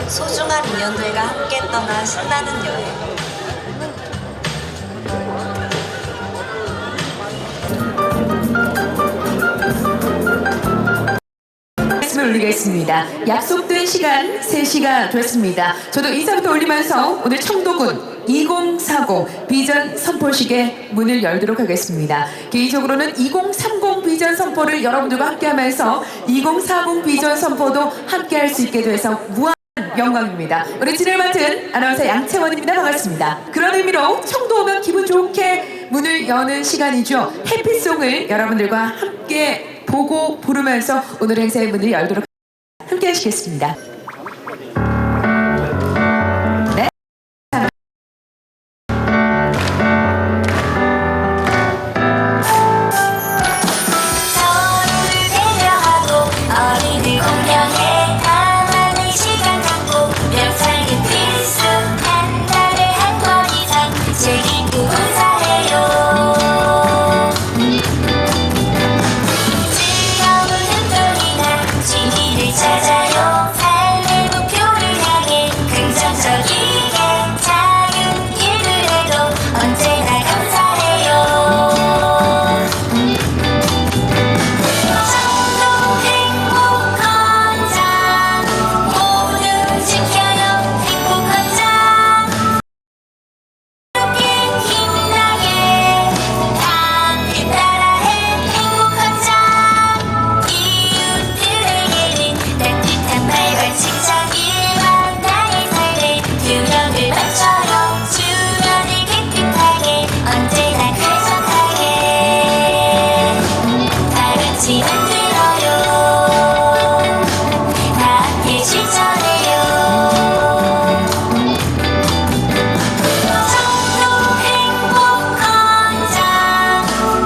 소중한 인연들과 함께 떠나 신나는 여행. 말씀을 올리겠습니다. 약속된 시간 3시가 됐습니다. 저도 인사부터 올리면서 오늘 청도군 2040 비전 선포식의 문을 열도록 하겠습니다. 개인적으로는 2030 비전 선포를 여러분들과 함께하면서 2040 비전 선포도 함께할 수 있게 돼서 무한 영광입니다. 우리 진행을 맡은 아나운서 양채원입니다. 반갑습니다. 그런 의미로 청도 오면 기분 좋게 문을 여는 시간이죠. 해피송을 여러분들과 함께 보고 부르면서 오늘 행사의 문을 열도록 함께 하시겠습니다. 네. 서로를 배려하고 어린을 공경해 나만의 시간 갖고 명상은 필수 한 달에 한 번 이상 책임도 봉사해요. 즐거운 운동이나 취미를 찾아요. 삶의 목표를 향해 긍정적이게 작은 일을 해도 언제나 감사해요. 청도 행복헌장 모두 지켜요. 행복헌장 함께 힘나게 함께 따라해. 행복헌장 이웃들에게는 따뜻한 말과 칭찬 일만 나의 삶에 균형을 맞춰요. 주변을 깨끗하게 언제나 쾌적하게 다 같이 만들어요. 다 함께 실천해요. 청도 행복헌장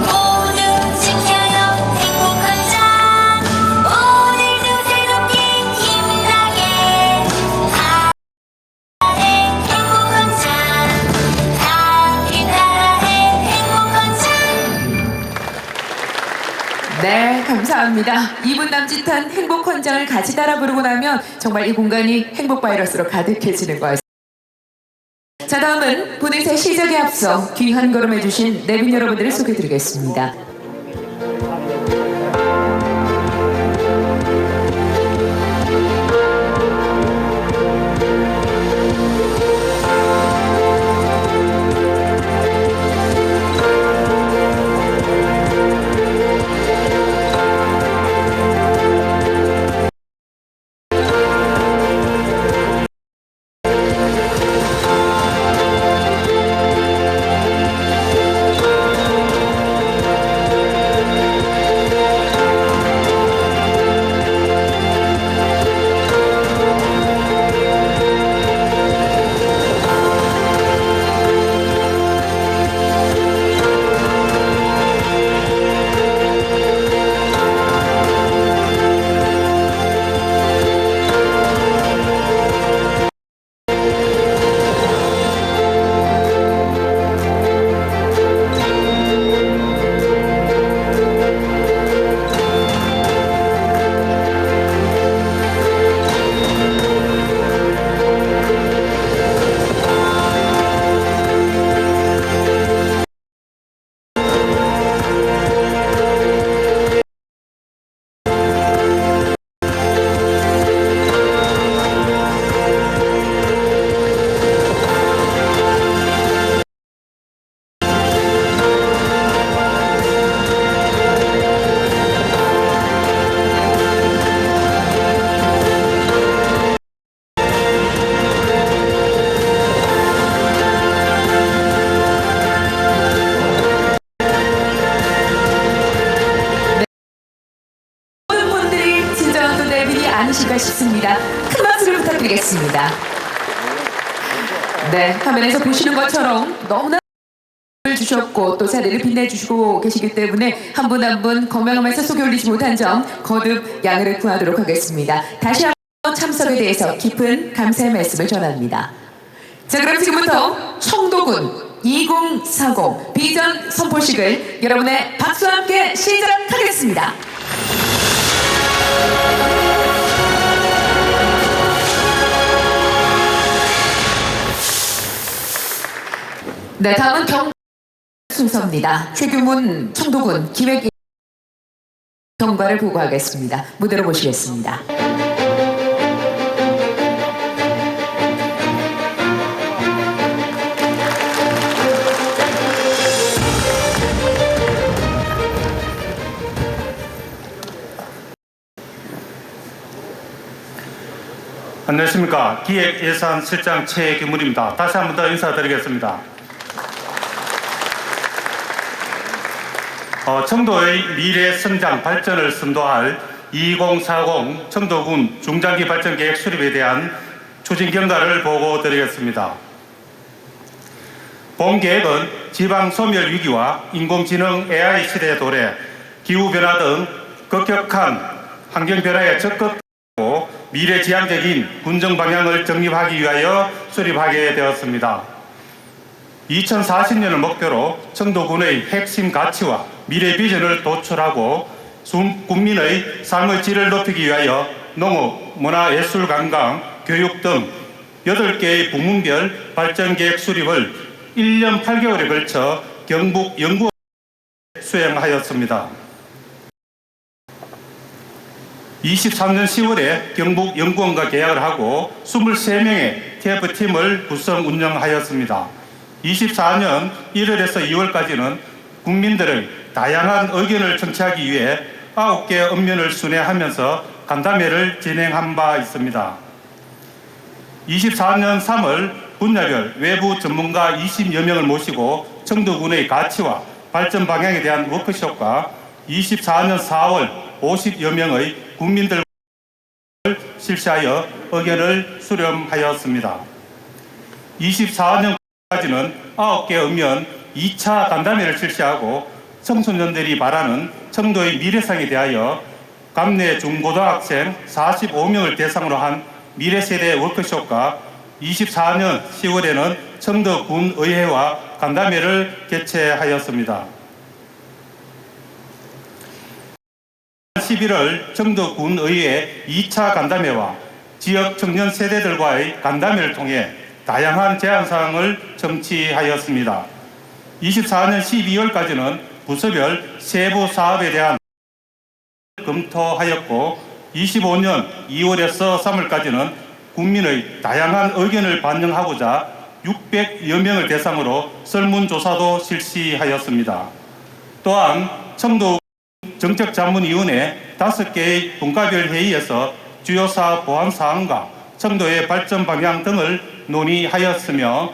모두 지켜요. 행복헌장 오늘도 새롭게 힘나게 따라해. 행복헌장 함께 따라해. 행복헌장. 네, 감사합니다. 2분 남짓한 행복 헌장을 같이 따라 부르고 나면 정말 이 공간이 행복 바이러스로 가득해지는 것 같습니다. 자, 다음은 본행사 시작에 앞서 귀한 걸음 해주신 내빈 여러분들을 소개해드리겠습니다. 아니신가 싶습니다. 큰 박수를 부탁드리겠습니다. 네, 화면에서 보시는 것처럼 너무나 주셨고 또 자리를 빛내주시고 계시기 때문에 한 분 한 분 건강하면서 소개 올리지 못한 점 거듭 양해를 구하도록 하겠습니다. 다시 한번 참석에 대해서 깊은 감사의 말씀을 전합니다. 자, 그럼 지금부터 청도군 2040 비전 선포식을 여러분의 박수와 함께 시작하겠습니다. 네, 다음은 순서입니다. 최규문 청도군 기획 경과를 보고하겠습니다. 무대로 모시겠습니다. 안녕하십니까. 기획예산실장 최규문입니다. 다시 한 번 더 인사드리겠습니다. 청도의 미래 성장 발전을 선도할 2040 청도군 중장기 발전 계획 수립에 대한 추진 경과를 보고 드리겠습니다. 본 계획은 지방 소멸 위기와 인공지능 AI 시대의 도래, 기후변화 등 급격한 환경 변화에 적극하고 미래지향적인 군정 방향을 정립하기 위하여 수립하게 되었습니다. 2040년을 목표로 청도군의 핵심 가치와 미래 비전을 도출하고 국민의 삶의 질을 높이기 위하여 농업, 문화, 예술, 관광, 교육 등 8개의 부문별 발전 계획 수립을 1년 8개월에 걸쳐 경북 연구원에 수행하였습니다. 23년 10월에 경북 연구원과 계약을 하고 23명의 TF팀을 구성 운영하였습니다. 24년 1월에서 2월까지는 국민들의 다양한 의견을 청취하기 위해 9개 읍면을 순회하면서 간담회를 진행한 바 있습니다. 24년 3월 분야별 외부 전문가 20여 명을 모시고 청도군의 가치와 발전 방향에 대한 워크숍과 24년 4월 50여 명의 국민들을 실시하여 의견을 수렴하였습니다. 24년까지는 9개 읍면 2차 간담회를 실시하고 청소년들이 바라는 청도의 미래상에 대하여 감내 중고등학생 45명을 대상으로 한 미래세대 워크숍과 24년 10월에는 청도군의회와 간담회를 개최하였습니다. 11월 청도군의회 2차 간담회와 지역 청년 세대들과의 간담회를 통해 다양한 제안사항을 청취하였습니다. 24년 12월까지는 부서별 세부 사업에 대한 검토하였고 25년 2월에서 3월까지는 국민의 다양한 의견을 반영하고자 600여 명을 대상으로 설문조사도 실시하였습니다. 또한 청도 정책자문위원회 5개의 분과별 회의에서 주요 사업 보완 사항과 청도의 발전 방향 등을 논의하였으며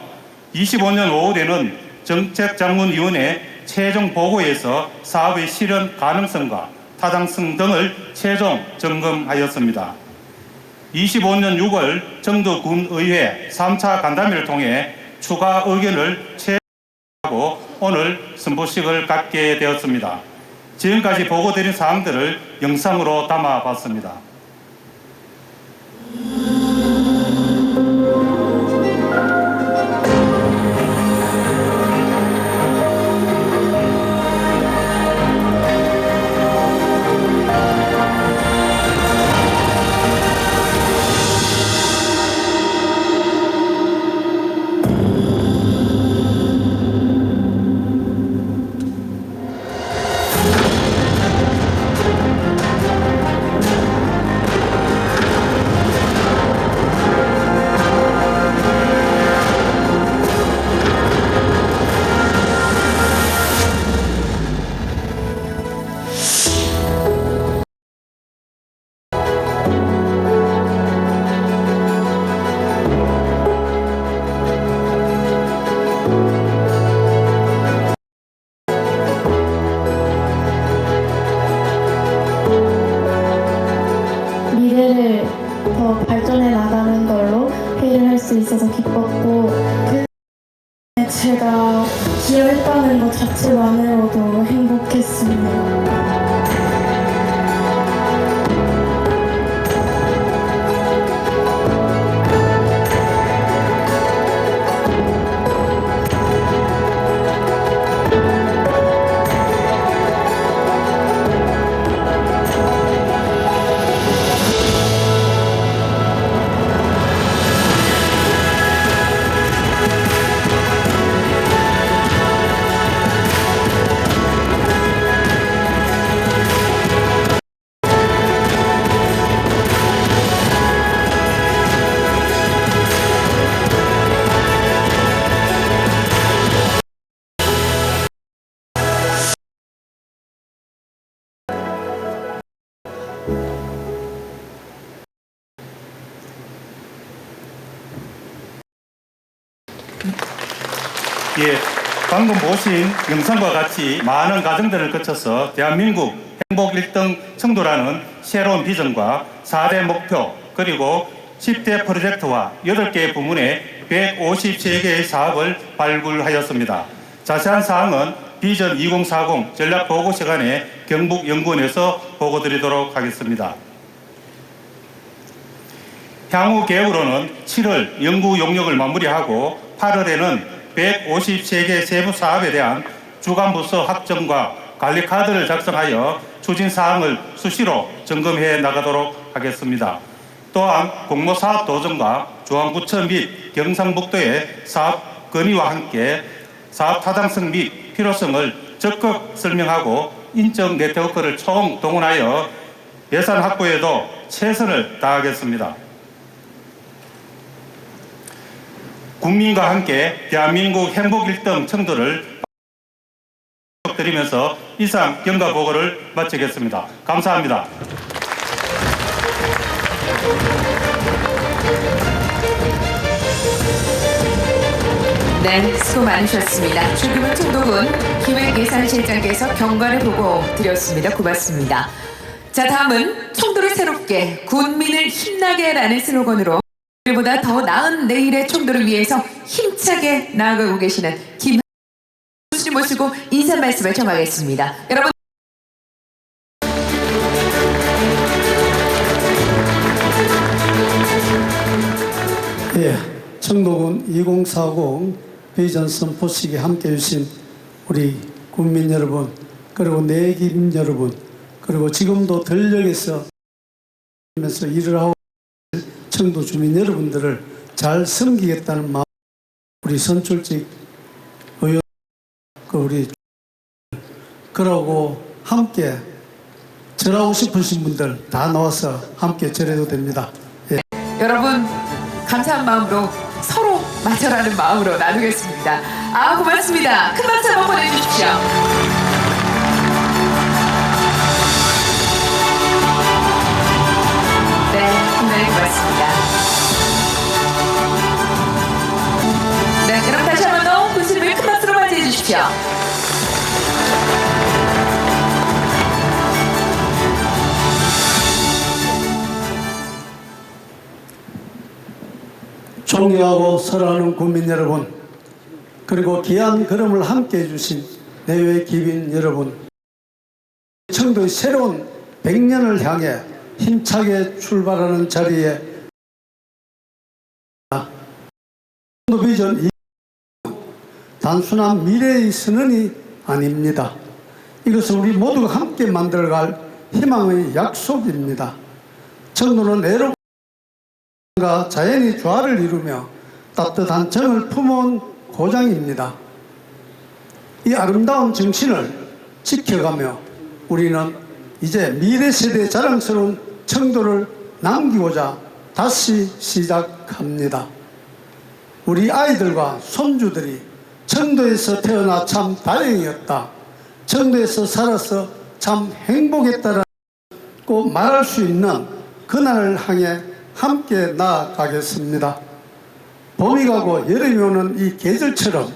25년 5월에는 정책자문위원회 최종 보고에서 사업의 실현 가능성과 타당성 등을 최종 점검하였습니다. 25년 6월 청도군의회 3차 간담회를 통해 추가 의견을 채택하고 오늘 선포식을 갖게 되었습니다. 지금까지 보고드린 사항들을 영상으로 담아봤습니다. 미래를 더 발전해 나가는 걸로 회의를 할 수 있어서 기뻤고 제가 기여했다는 것 자체만으로도 행복했습니다. 예, 방금 보신 영상과 같이 많은 과정들을 거쳐서 대한민국 행복 1등 청도라는 새로운 비전과 4대 목표 그리고 10대 프로젝트와 8개의 부문에 153개의 사업을 발굴하였습니다. 자세한 사항은 비전 2040 전략보고 시간에 경북연구원에서 보고드리도록 하겠습니다. 향후 계획으로는 7월 연구 용역을 마무리하고 8월에는 153개 세부 사업에 대한 주관부서 확정과 관리 카드를 작성하여 추진 사항을 수시로 점검해 나가도록 하겠습니다. 또한 공모사업 도정과 중앙부처 및 경상북도의 사업 건의와 함께 사업 타당성 및 필요성을 적극 설명하고 인적 네트워크를 총동원하여 예산 확보에도 최선을 다하겠습니다. 국민과 함께 대한민국 행복 1등 청도를 드리면서 이상 경과 보고를 마치겠습니다. 감사합니다. 네, 수고 많으셨습니다. 최규명 청도군 기획예산실장께서 경과를 보고 드렸습니다. 고맙습니다. 자, 다음은 청도를 새롭게 군민을 힘나게라는 슬로건으로 오늘보다 더 나은 내일의 청도를 위해서 힘차게 나아가고 계시는 김 교수님 모시고 인사 말씀을 전하겠습니다. 여러분. 예, 청도군 2040 비전 선포식에 함께해 주신 우리 국민 여러분, 그리고 내김 여러분, 그리고 지금도 전력에서 일을 하고 청도 주민 여러분들을 잘 섬기겠다는 마음, 우리 선출직 의원, 우리 그러고 함께 절하고 싶으신 분들 다 나와서 함께 절해도 됩니다. 예. 여러분 감사한 마음으로 서로 맞춰라는 마음으로 나누겠습니다. 아, 고맙습니다. 큰 박수 한번 보내주십시오. 네, 굉장히 고맙습니다. 네, 여러분 다시 한번 더 교수님을 큰 박수로 맞이해 주십시오. 존경하고 사랑하는 국민 여러분, 그리고 귀한 걸음을 함께 해주신 내외 기빈 여러분, 청도의 새로운 100년을 향해 힘차게 출발하는 자리에 청도 비전 단순한 미래의 선언이 아닙니다. 이것은 우리 모두가 함께 만들어갈 희망의 약속입니다. 청도는 애로 자연이 조화를 이루며 따뜻한 정을 품어온 고장입니다. 이 아름다운 정신을 지켜가며 우리는 이제 미래 세대의 자랑스러운 청도를 남기고자 다시 시작합니다. 우리 아이들과 손주들이 청도에서 태어나 참 다행이었다, 청도에서 살아서 참 행복했다라고 말할 수 있는 그날을 향해 함께 나아가겠습니다. 봄이 가고 여름이 오는 이 계절처럼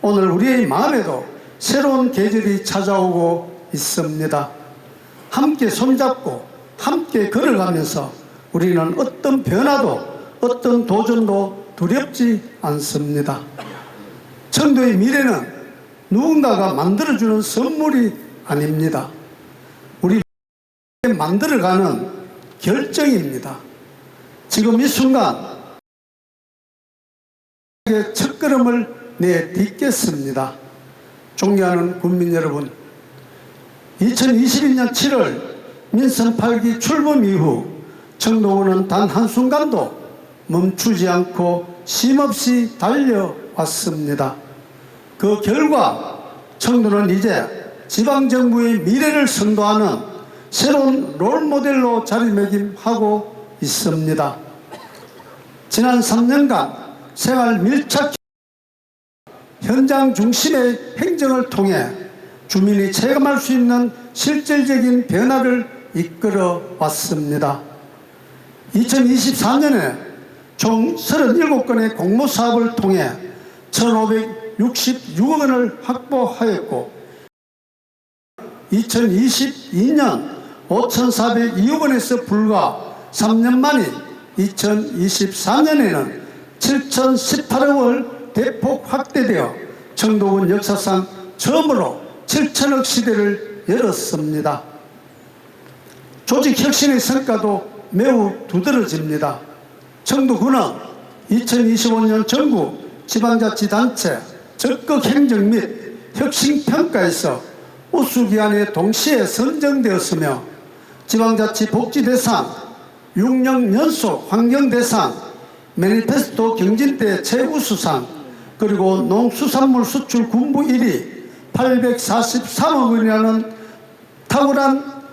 오늘 우리의 마음에도 새로운 계절이 찾아오고 있습니다. 함께 손잡고 함께 걸어가면서 우리는 어떤 변화도 어떤 도전도 두렵지 않습니다. 청도의 미래는 누군가가 만들어주는 선물이 아닙니다. 우리 만들어가는 결정입니다. 지금 이 순간 첫걸음을 내딛겠습니다. 존경하는 국민 여러분, 2022년 7월 민선 8기 출범 이후 청도군은 단 한순간도 멈추지 않고 쉼없이 달려왔습니다. 그 결과 청도는 이제 지방정부의 미래를 선도하는 새로운 롤모델로 자리매김하고 있습니다. 지난 3년간 생활 밀착 현장 중심의 행정을 통해 주민이 체감할 수 있는 실질적인 변화를 이끌어 왔습니다. 2024년에 총 37건의 공모사업을 통해 1,566억 원을 확보하였고 2022년 5,402억 원에서 불과 3년 만인 2024년에는 7,018억 원 대폭 확대되어 청도군 역사상 처음으로 7천억 시대를 열었습니다. 조직 혁신의 성과도 매우 두드러집니다. 청도군은 2025년 전국 지방자치단체 적극 행정 및 혁신평가에서 우수기관에 동시에 선정되었으며 지방자치 복지대상, 6년 연속 환경대상, 매니페스토 경진대 최우수상, 그리고 농수산물 수출 군부 1위 843억 원이라는 탁월한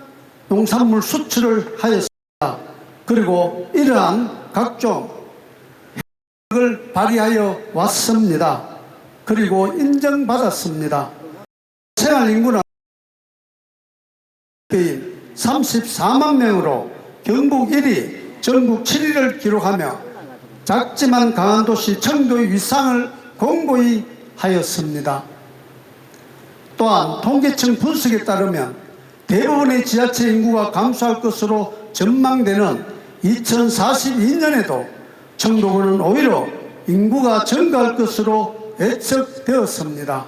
농산물 수출을 하였습니다. 그리고 이러한 각종 혜택을 발휘하여 왔습니다. 그리고 인정받았습니다. 생활인구는 34만 명으로 경북 1위, 전국 7위를 기록하며 작지만 강한 도시 청도의 위상을 공고히 하였습니다. 또한 통계청 분석에 따르면 대부분의 지하철 인구가 감소할 것으로 전망되는 2042년에도 청도군은 오히려 인구가 증가할 것으로 예측되었습니다.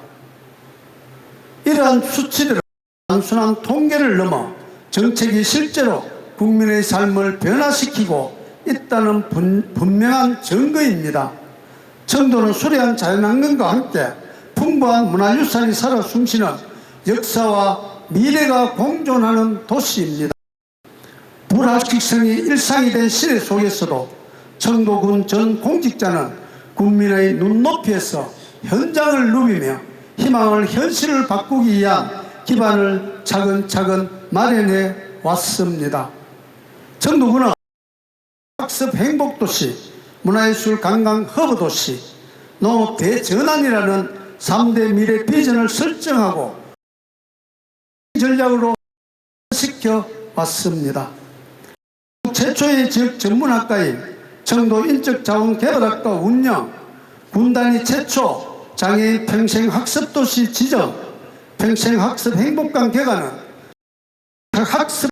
이러한 수치들은 단순한 통계를 넘어 정책이 실제로 국민의 삶을 변화시키고 있다는 분명한 증거입니다. 청도는 수려한 자연환경과 함께 풍부한 문화유산이 살아 숨쉬는 역사와 미래가 공존하는 도시입니다. 불합식성이 일상이 된 시대 속에서도 청도군 전 공직자는 국민의 눈높이에서 현장을 누비며 희망을 현실을 바꾸기 위한 기반을 차근차근 마련해 왔습니다. 청도군은 학습 행복도시, 문화예술 관광 허브도시, 농업 대전환이라는 3대 미래 비전을 설정하고 전략으로 시켜 왔습니다. 최초의 지역 전문학과인 청도인적자원개발학과 운영, 군단위 최초 장애인 평생학습도시 지정, 평생학습 행복관 개관은 학습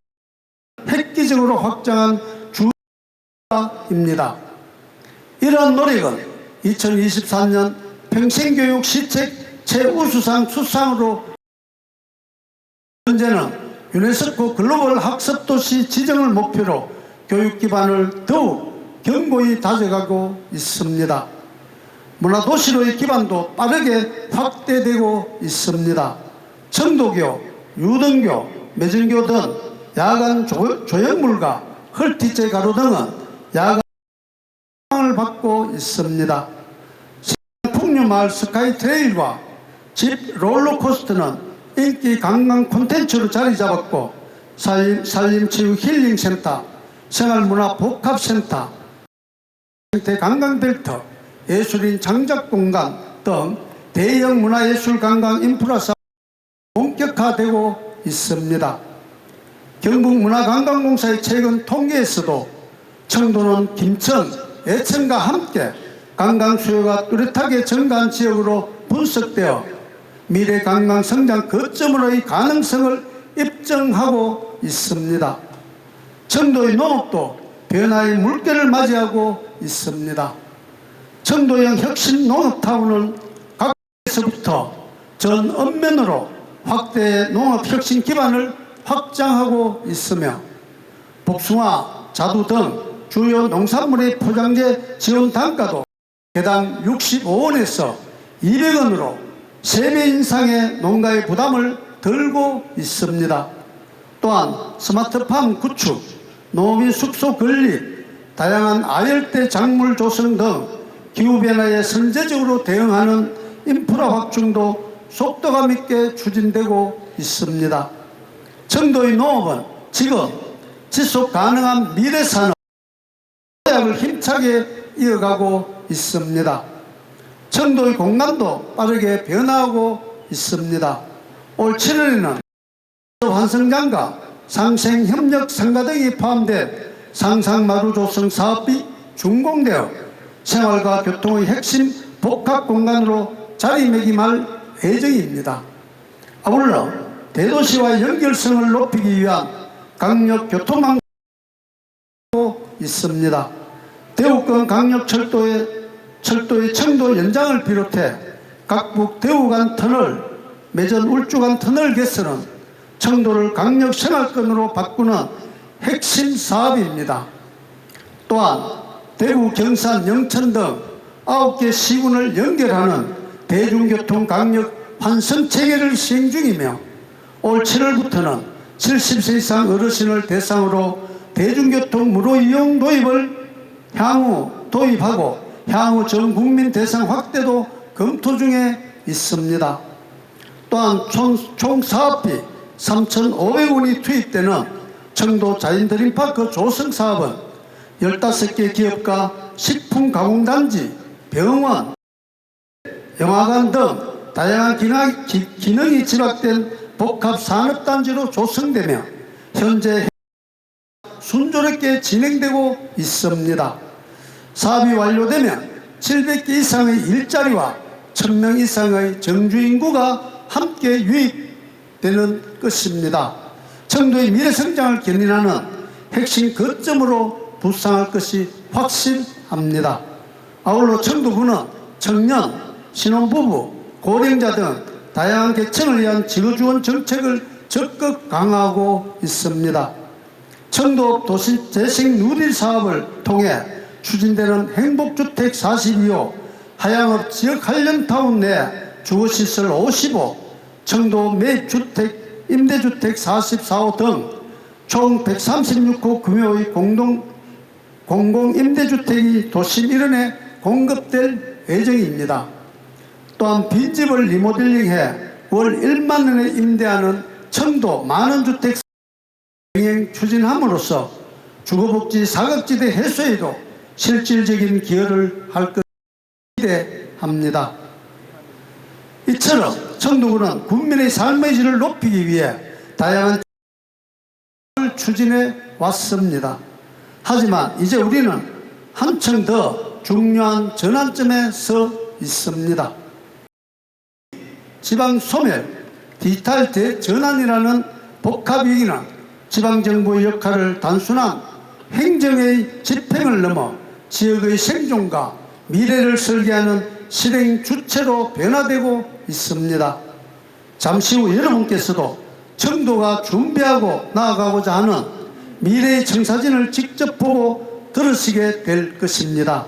획기적으로 확장한 주입니다. 이러한 노력은 2024년 평생교육 시책 최우수상 수상으로 현재는 유네스코 글로벌 학습도시 지정을 목표로 교육 기반을 더욱 견고히 다져가고 있습니다. 문화도시로의 기반도 빠르게 확대되고 있습니다. 청도교, 유등교, 매정교 등 야간 조형물과 헐티제 가로 등은 야간 을 받고 있습니다. 풍류마을 스카이 트레일과 집 롤러코스터는 인기 관광 콘텐츠로 자리 잡았고 산림체육 힐링센터, 생활문화 복합센터, 생태 관광벨트, 예술인 장작공간 등 대형 문화예술 관광 인프라 사업이 본격화되고 있습니다. 경북문화관광공사의 최근 통계에서도 청도는 김천, 예천과 함께 관광 수요가 뚜렷하게 증가한 지역으로 분석되어 미래 관광 성장 거점으로의 가능성을 입증하고 있습니다. 청도의 농업도 변화의 물결을 맞이하고 있습니다. 청도형 혁신 농업타운은 각에서부터 전 읍면으로 확대 농업 혁신 기반을 확장하고 있으며 복숭아, 자두 등 주요 농산물의 포장재 지원 단가도 개당 65원에서 200원으로 3배 인상의 농가의 부담을 덜고 있습니다. 또한 스마트팜 구축, 농업인 숙소 건립, 다양한 아열대 작물 조성 등 기후변화에 선제적으로 대응하는 인프라 확충도 속도감 있게 추진되고 있습니다. 청도의 농업은 지금 지속 가능한 미래산업 을 힘차게 이어가고 있습니다. 청도의 공간도 빠르게 변화하고 있습니다. 올 7월에는 환승장과 상생협력상가 등이 포함된 상상마루 조성 사업이 준공되어 생활과 교통의 핵심 복합공간으로 자리매김할 예정입니다. 아울러 대도시와 연결성을 높이기 위한 강력교통망도 있습니다. 대우권 강력철도의 청도 연장을 비롯해 각북 대우 간 터널, 매전 울주 간 터널 개선은 청도를 강력 생활권으로 바꾸는 핵심 사업입니다. 또한 대구, 경산, 영천 등 9개 시군을 연결하는 대중교통 강력 환승 체계를 시행 중이며 올 7월부터는 70세 이상 어르신을 대상으로 대중교통 무료 이용 도입을 향후 도입하고 향후 전 국민 대상 확대도 검토 중에 있습니다. 또한 총 사업비 3,500원이 투입되는 청도 자연드림파크 조성 사업은 15개 기업과 식품가공단지, 병원, 영화관 등 다양한 기능이 집약된 복합산업단지로 조성되며 현재 순조롭게 진행되고 있습니다. 사업이 완료되면 700개 이상의 일자리와 1,000명 이상의 정주인구가 함께 유입되는 것입니다. 청도의 미래성장을 견인하는 핵심 거점으로 부상할 것이 확실합니다. 아울러 청도구는 청년, 신혼부부, 고령자 등 다양한 계층을 위한 지구지원 정책을 적극 강화하고 있습니다. 청도 도시 재생 누릴 사업을 통해 추진되는 행복주택 42호, 하양업 지역 관련타운 내 주거시설 55, 청도 매입주택, 임대주택 44호 등 총 136호 규모의 공공임대주택이 도심 일원에 공급될 예정입니다. 또한 빈집을 리모델링해 월 1만 원에 임대하는 청도 만원주택 병행 추진함으로써 주거복지 사각지대 해소에도 실질적인 기여를 할 것을 기대합니다. 이처럼 청도구는 국민의 삶의 질을 높이기 위해 다양한 추진해 왔습니다. 하지만 이제 우리는 한층 더 중요한 전환점에 서 있습니다. 지방 소멸, 디지털 대전환이라는 복합위기는 지방정부의 역할을 단순한 행정의 집행을 넘어 지역의 생존과 미래를 설계하는 실행 주체로 변화되고 있습니다. 잠시 후 여러분께서도 청도가 준비하고 나아가고자 하는 미래의 청사진을 직접 보고 들으시게 될 것입니다.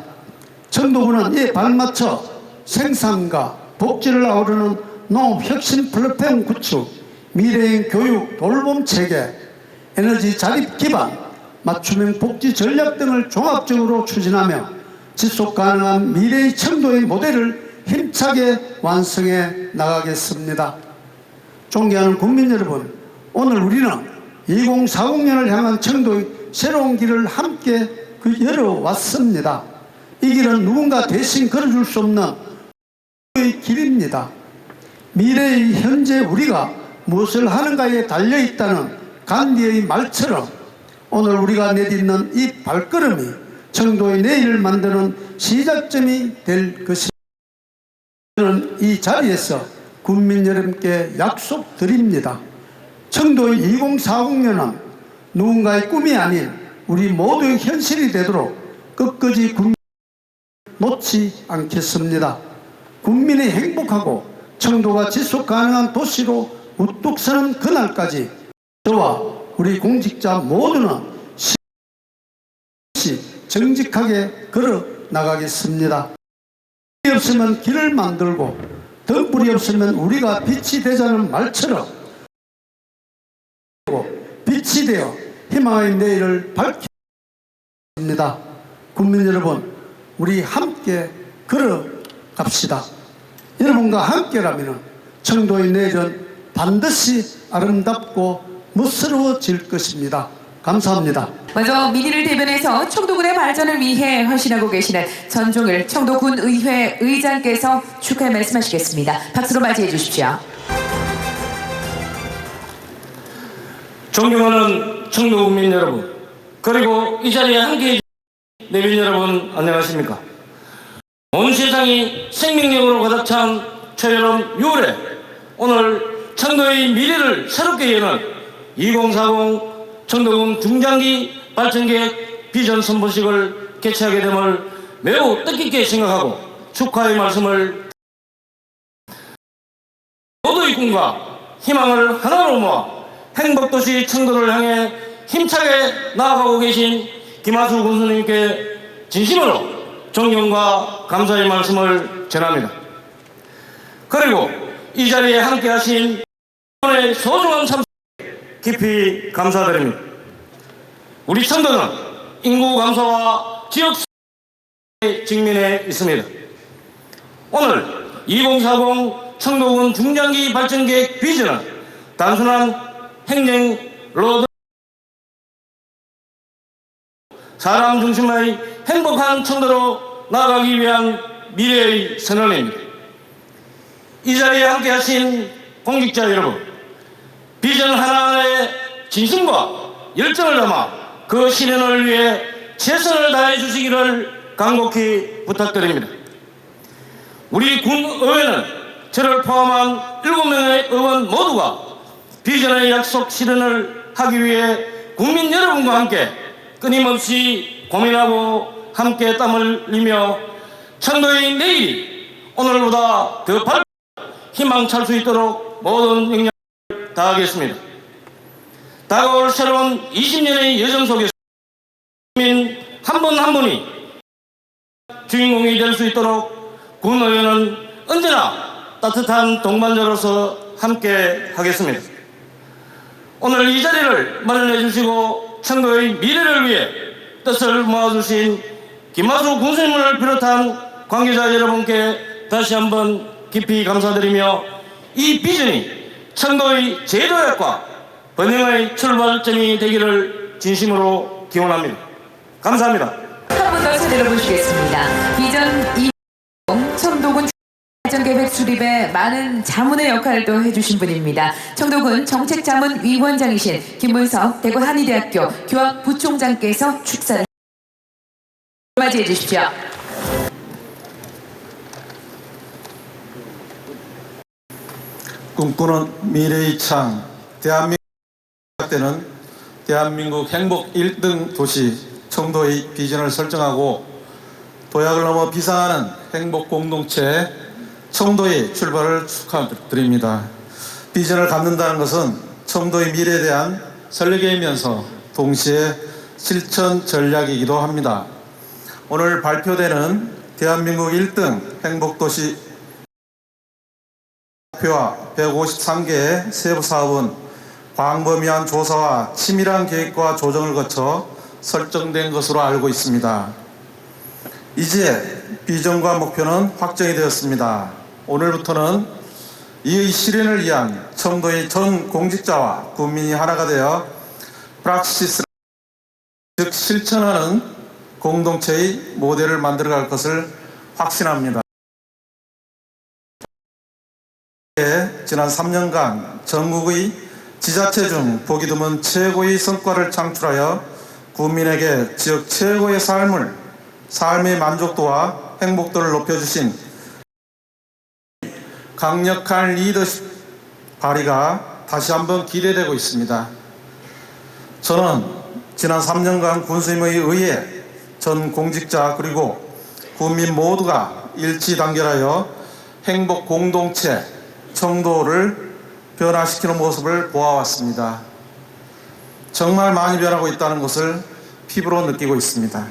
청도구는 이에 발맞춰 생산과 복지를 아우르는 농업혁신 플랫폼 구축, 미래인 교육 돌봄 체계, 에너지 자립 기반, 맞춤형 복지 전략 등을 종합적으로 추진하며 지속 가능한 미래의 청도의 모델을 힘차게 완성해 나가겠습니다. 존경하는 국민 여러분, 오늘 우리는 2040년을 향한 청도의 새로운 길을 함께 열어왔습니다. 이 길은 누군가 대신 걸어줄 수 없는 길입니다. 미래의 현재 우리가 무엇을 하는가에 달려있다는 간디의 말처럼 오늘 우리가 내딛는 이 발걸음이 청도의 내일을 만드는 시작점이 될 것입니다. 저는 이 자리에서 국민 여러분께 약속드립니다. 청도의 2040년은 누군가의 꿈이 아닌 우리 모두의 현실이 되도록 끝까지 국민 놓지 않겠습니다. 국민이 행복하고 청도가 지속 가능한 도시로 우뚝 서는 그날까지 저와 우리 공직자 모두는 정직하게 걸어 나가겠습니다. 빛이 없으면 길을 만들고 등불이 없으면 우리가 빛이 되자는 말처럼 빛이 되어 희망의 내일을 밝힙니다. 국민 여러분, 우리 함께 걸어갑시다. 여러분과 함께라면 청도의 내일은 반드시 아름답고 멋스러워질 것입니다. 감사합니다. 먼저 민의를 대변해서 청도군의 발전을 위해 헌신하고 계시는 전종일 청도군의회 의장께서 축하의 말씀하시겠습니다. 박수로 맞이해 주십시오. 존경하는 청도 국민 여러분, 그리고 이 자리에 함께해 주신 내빈 여러분, 안녕하십니까? 온 세상이 생명력으로 가득 찬 초여름 6월에 오늘 청도의 미래를 새롭게 여는 2040 청도군 중장기 발전계획 비전 선포식을 개최하게 됨을 매우 뜻깊게 생각하고 축하의 말씀을 모두의 꿈과 희망을 하나로 모아 행복도시 청도를 향해 힘차게 나아가고 계신 김하수 군수님께 진심으로 존경과 감사의 말씀을 전합니다. 그리고 이 자리에 함께 하신 오늘의 소중한 참석 깊이 감사드립니다. 우리 청도는 인구 감소와 지역 직면해 있습니다. 오늘 2040 청도군 중장기 발전계획 비전은 단순한 행정 로드 사람 중심의 행복한 청도로 나아가기 위한 미래의 선언입니다. 이 자리에 함께 하신 공직자 여러분, 비전 하나하나에 진심과 열정을 담아 그 실현을 위해 최선을 다해 주시기를 간곡히 부탁드립니다. 우리 군의회는 저를 포함한 7명의 의원 모두가 비전의 약속 실현을 하기 위해 국민 여러분과 함께 끊임없이 고민하고 함께 땀을 흘리며 청도의 내일이 오늘보다 더 밝고 희망찰 수 있도록 모든 능력을 다하겠습니다. 다가올 새로운 20년의 여정 속에서 국민 한 분 한 분이 주인공이 될 수 있도록 군의회는 언제나 따뜻한 동반자로서 함께 하겠습니다. 오늘 이 자리를 마련해 주시고 청도의 미래를 위해 뜻을 모아주신 김하수 군수님을 비롯한 관계자 여러분께 다시 한번 깊이 감사드리며 이 비전이 청도의 재도약과 번영의 출발점이 되기를 진심으로 기원합니다. 감사합니다. 한 번 더 차례로 보시겠습니다. 비전 20 청도군 발전계획 수립에 많은 자문의 역할도 해주신 분입니다. 청도군 정책자문위원장이신 김문석 대구 한의대학교 교학부총장께서 축사를 맞이해 주십시오. 꿈꾸는 미래의 창, 대한민국 때는 대한민국 행복 1등 도시 청도의 비전을 설정하고 도약을 넘어 비상하는 행복 공동체 청도의 출발을 축하드립니다. 비전을 갖는다는 것은 청도의 미래에 대한 설계이면서 동시에 실천 전략이기도 합니다. 오늘 발표되는 대한민국 1등 행복도시 목표와 153개의 세부 사업은 광범위한 조사와 치밀한 계획과 조정을 거쳐 설정된 것으로 알고 있습니다. 이제 비전과 목표는 확정이 되었습니다. 오늘부터는 이의 실현을 위한 청도의 전 공직자와 국민이 하나가 되어 프락시스 즉 실천하는 공동체의 모델을 만들어갈 것을 확신합니다. 지난 3년간 전국의 지자체 중 보기 드문 최고의 성과를 창출하여 국민에게 지역 최고의 삶의 만족도와 행복도를 높여주신 강력한 리더십 발휘가 다시 한번 기대되고 있습니다. 저는 지난 3년간 군수님에 의해 전 공직자 그리고 국민 모두가 일치 단결하여 행복 공동체 청도를 변화시키는 모습을 보아왔습니다. 정말 많이 변하고 있다는 것을 피부로 느끼고 있습니다.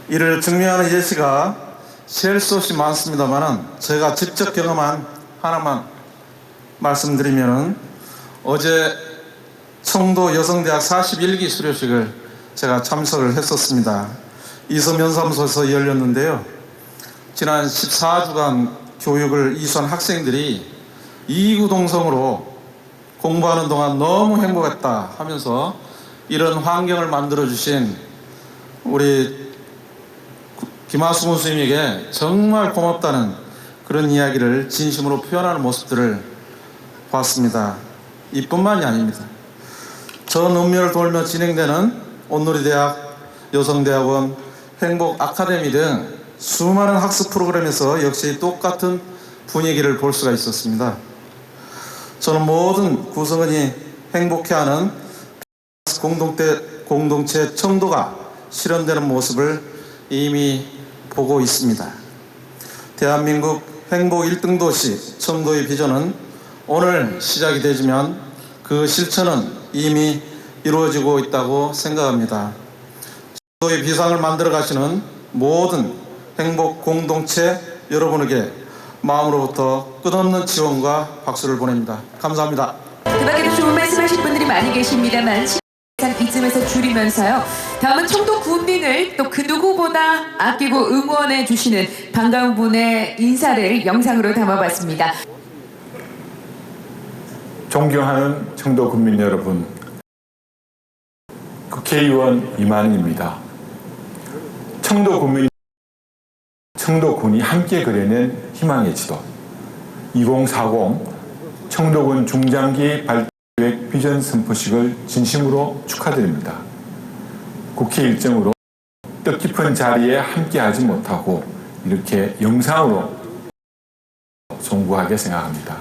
이를 증명하는 예시가 셀 수 없이 많습니다만 제가 직접 경험한 하나만 말씀드리면 어제 청도 여성대학 41기 수료식을 제가 참석을 했었습니다. 이서면사무소에서 열렸는데요. 지난 14주간 교육을 이수한 학생들이 이구동성으로 공부하는 동안 너무 행복했다 하면서 이런 환경을 만들어주신 우리 김하수 군수님에게 정말 고맙다는 그런 이야기를 진심으로 표현하는 모습들을 봤습니다. 이뿐만이 아닙니다. 전 읍면을 돌며 진행되는 온누리대학, 여성대학원, 행복 아카데미 등 수많은 학습 프로그램에서 역시 똑같은 분위기를 볼 수가 있었습니다. 저는 모든 구성원이 행복해하는 공동체 청도가 실현되는 모습을 이미 보고 있습니다. 대한민국 행복 1등 도시 청도의 비전은 오늘 시작이 되지만 그 실천은 이미 이루어지고 있다고 생각합니다. 청도의 비상을 만들어 가시는 모든 행복 공동체 여러분에게 마음으로부터 끝없는 지원과 박수를 보냅니다. 감사합니다. 그 밖에도 좋은 말씀하실 분들이 많이 계십니다만 시간 이쯤에서 줄이면서요. 다음은 청도 군민을 또 그 누구보다 아끼고 응원해 주시는 반가운 분의 인사를 영상으로 담아봤습니다. 존경하는 청도 군민 여러분, 국회의원 이만희입니다. 청도군이 함께 그려낸 희망의 지도 2040 청도군 중장기 발전계획 비전 선포식을 진심으로 축하드립니다. 국회 일정으로 뜻깊은 자리에 함께하지 못하고 이렇게 영상으로 송구하게 생각합니다.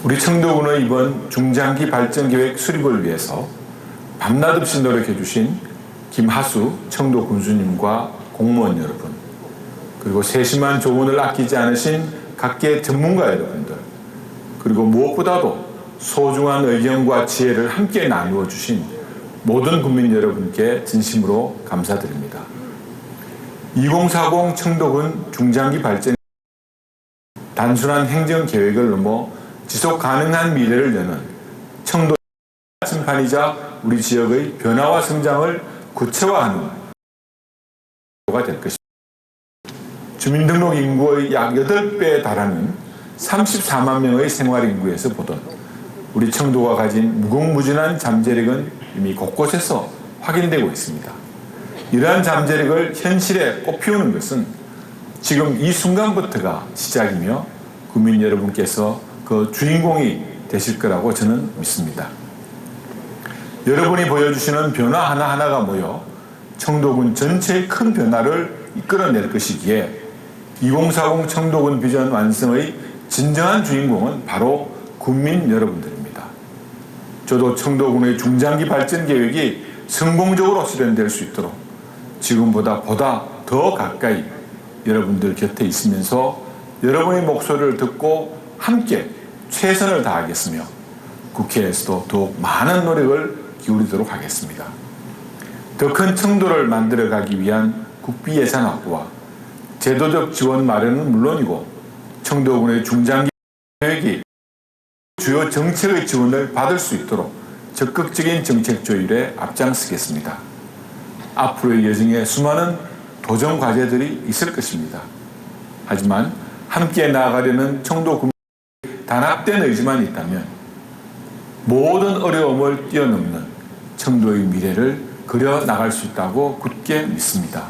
우리 청도군의 이번 중장기 발전계획 수립을 위해서 밤낮 없이 노력해 주신 김하수 청도 군수님과 공무원 여러분, 그리고 세심한 조언을 아끼지 않으신 각계 전문가 여러분들, 그리고 무엇보다도 소중한 의견과 지혜를 함께 나누어 주신 모든 국민 여러분께 진심으로 감사드립니다. 2040 청도군 중장기 발전 단순한 행정 계획을 넘어 지속 가능한 미래를 여는 청도 심판이자 우리 지역의 변화와 성장을 구체화하는 가 될 것입니다. 주민등록 인구의 약 8배에 달하는 34만 명의 생활인구에서 보던 우리 청도가 가진 무궁무진한 잠재력은 이미 곳곳에서 확인되고 있습니다. 이러한 잠재력을 현실에 꽃피우는 것은 지금 이 순간부터가 시작이며 국민 여러분께서 그 주인공이 되실 거라고 저는 믿습니다. 여러분이 보여주시는 변화 하나하나가 모여 청도군 전체의 큰 변화를 이끌어낼 것이기에 2040 청도군 비전 완성의 진정한 주인공은 바로 국민 여러분들입니다. 저도 청도군의 중장기 발전 계획이 성공적으로 실현될 수 있도록 지금보다 더 가까이 여러분들 곁에 있으면서 여러분의 목소리를 듣고 함께 최선을 다하겠으며 국회에서도 더욱 많은 노력을 기울이도록 하겠습니다. 더 큰 청도를 만들어가기 위한 국비 예산 확보와 제도적 지원 마련은 물론이고 청도군의 중장기 계획이 주요 정책의 지원을 받을 수 있도록 적극적인 정책 조율에 앞장서겠습니다. 앞으로의 여정에 수많은 도전 과제들이 있을 것입니다. 하지만 함께 나아가려는 청도 국민의 단합된 의지만 있다면 모든 어려움을 뛰어넘는 청도의 미래를 그려 나갈 수 있다고 굳게 믿습니다.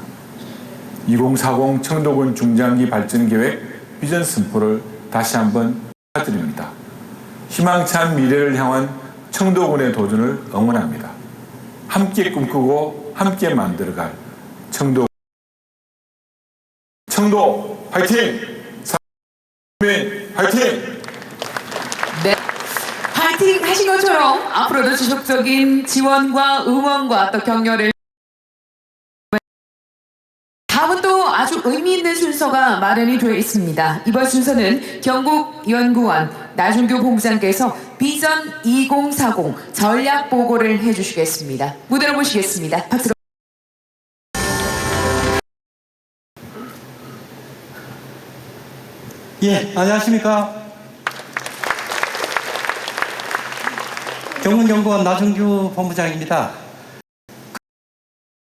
2040 청도군 중장기 발전계획 비전 선포를 다시 한번 축하드립니다. 희망찬 미래를 향한 청도군의 도전을 응원합니다. 함께 꿈꾸고 함께 만들어갈 청도 화이팅! 사민 화이팅! 네. 파이팅 하신 것처럼 앞으로도 지속적인 지원과 응원과 또 격려를 다음은 또 아주 의미 있는 순서가 마련이 되어 있습니다. 이번 순서는 경북연구원 나준교 본부장께서 비전 2040 전략 보고를 해주시겠습니다. 무대로 모시겠습니다. 박수로. 예, 안녕하십니까. 경북연구원 나준규 본부장입니다.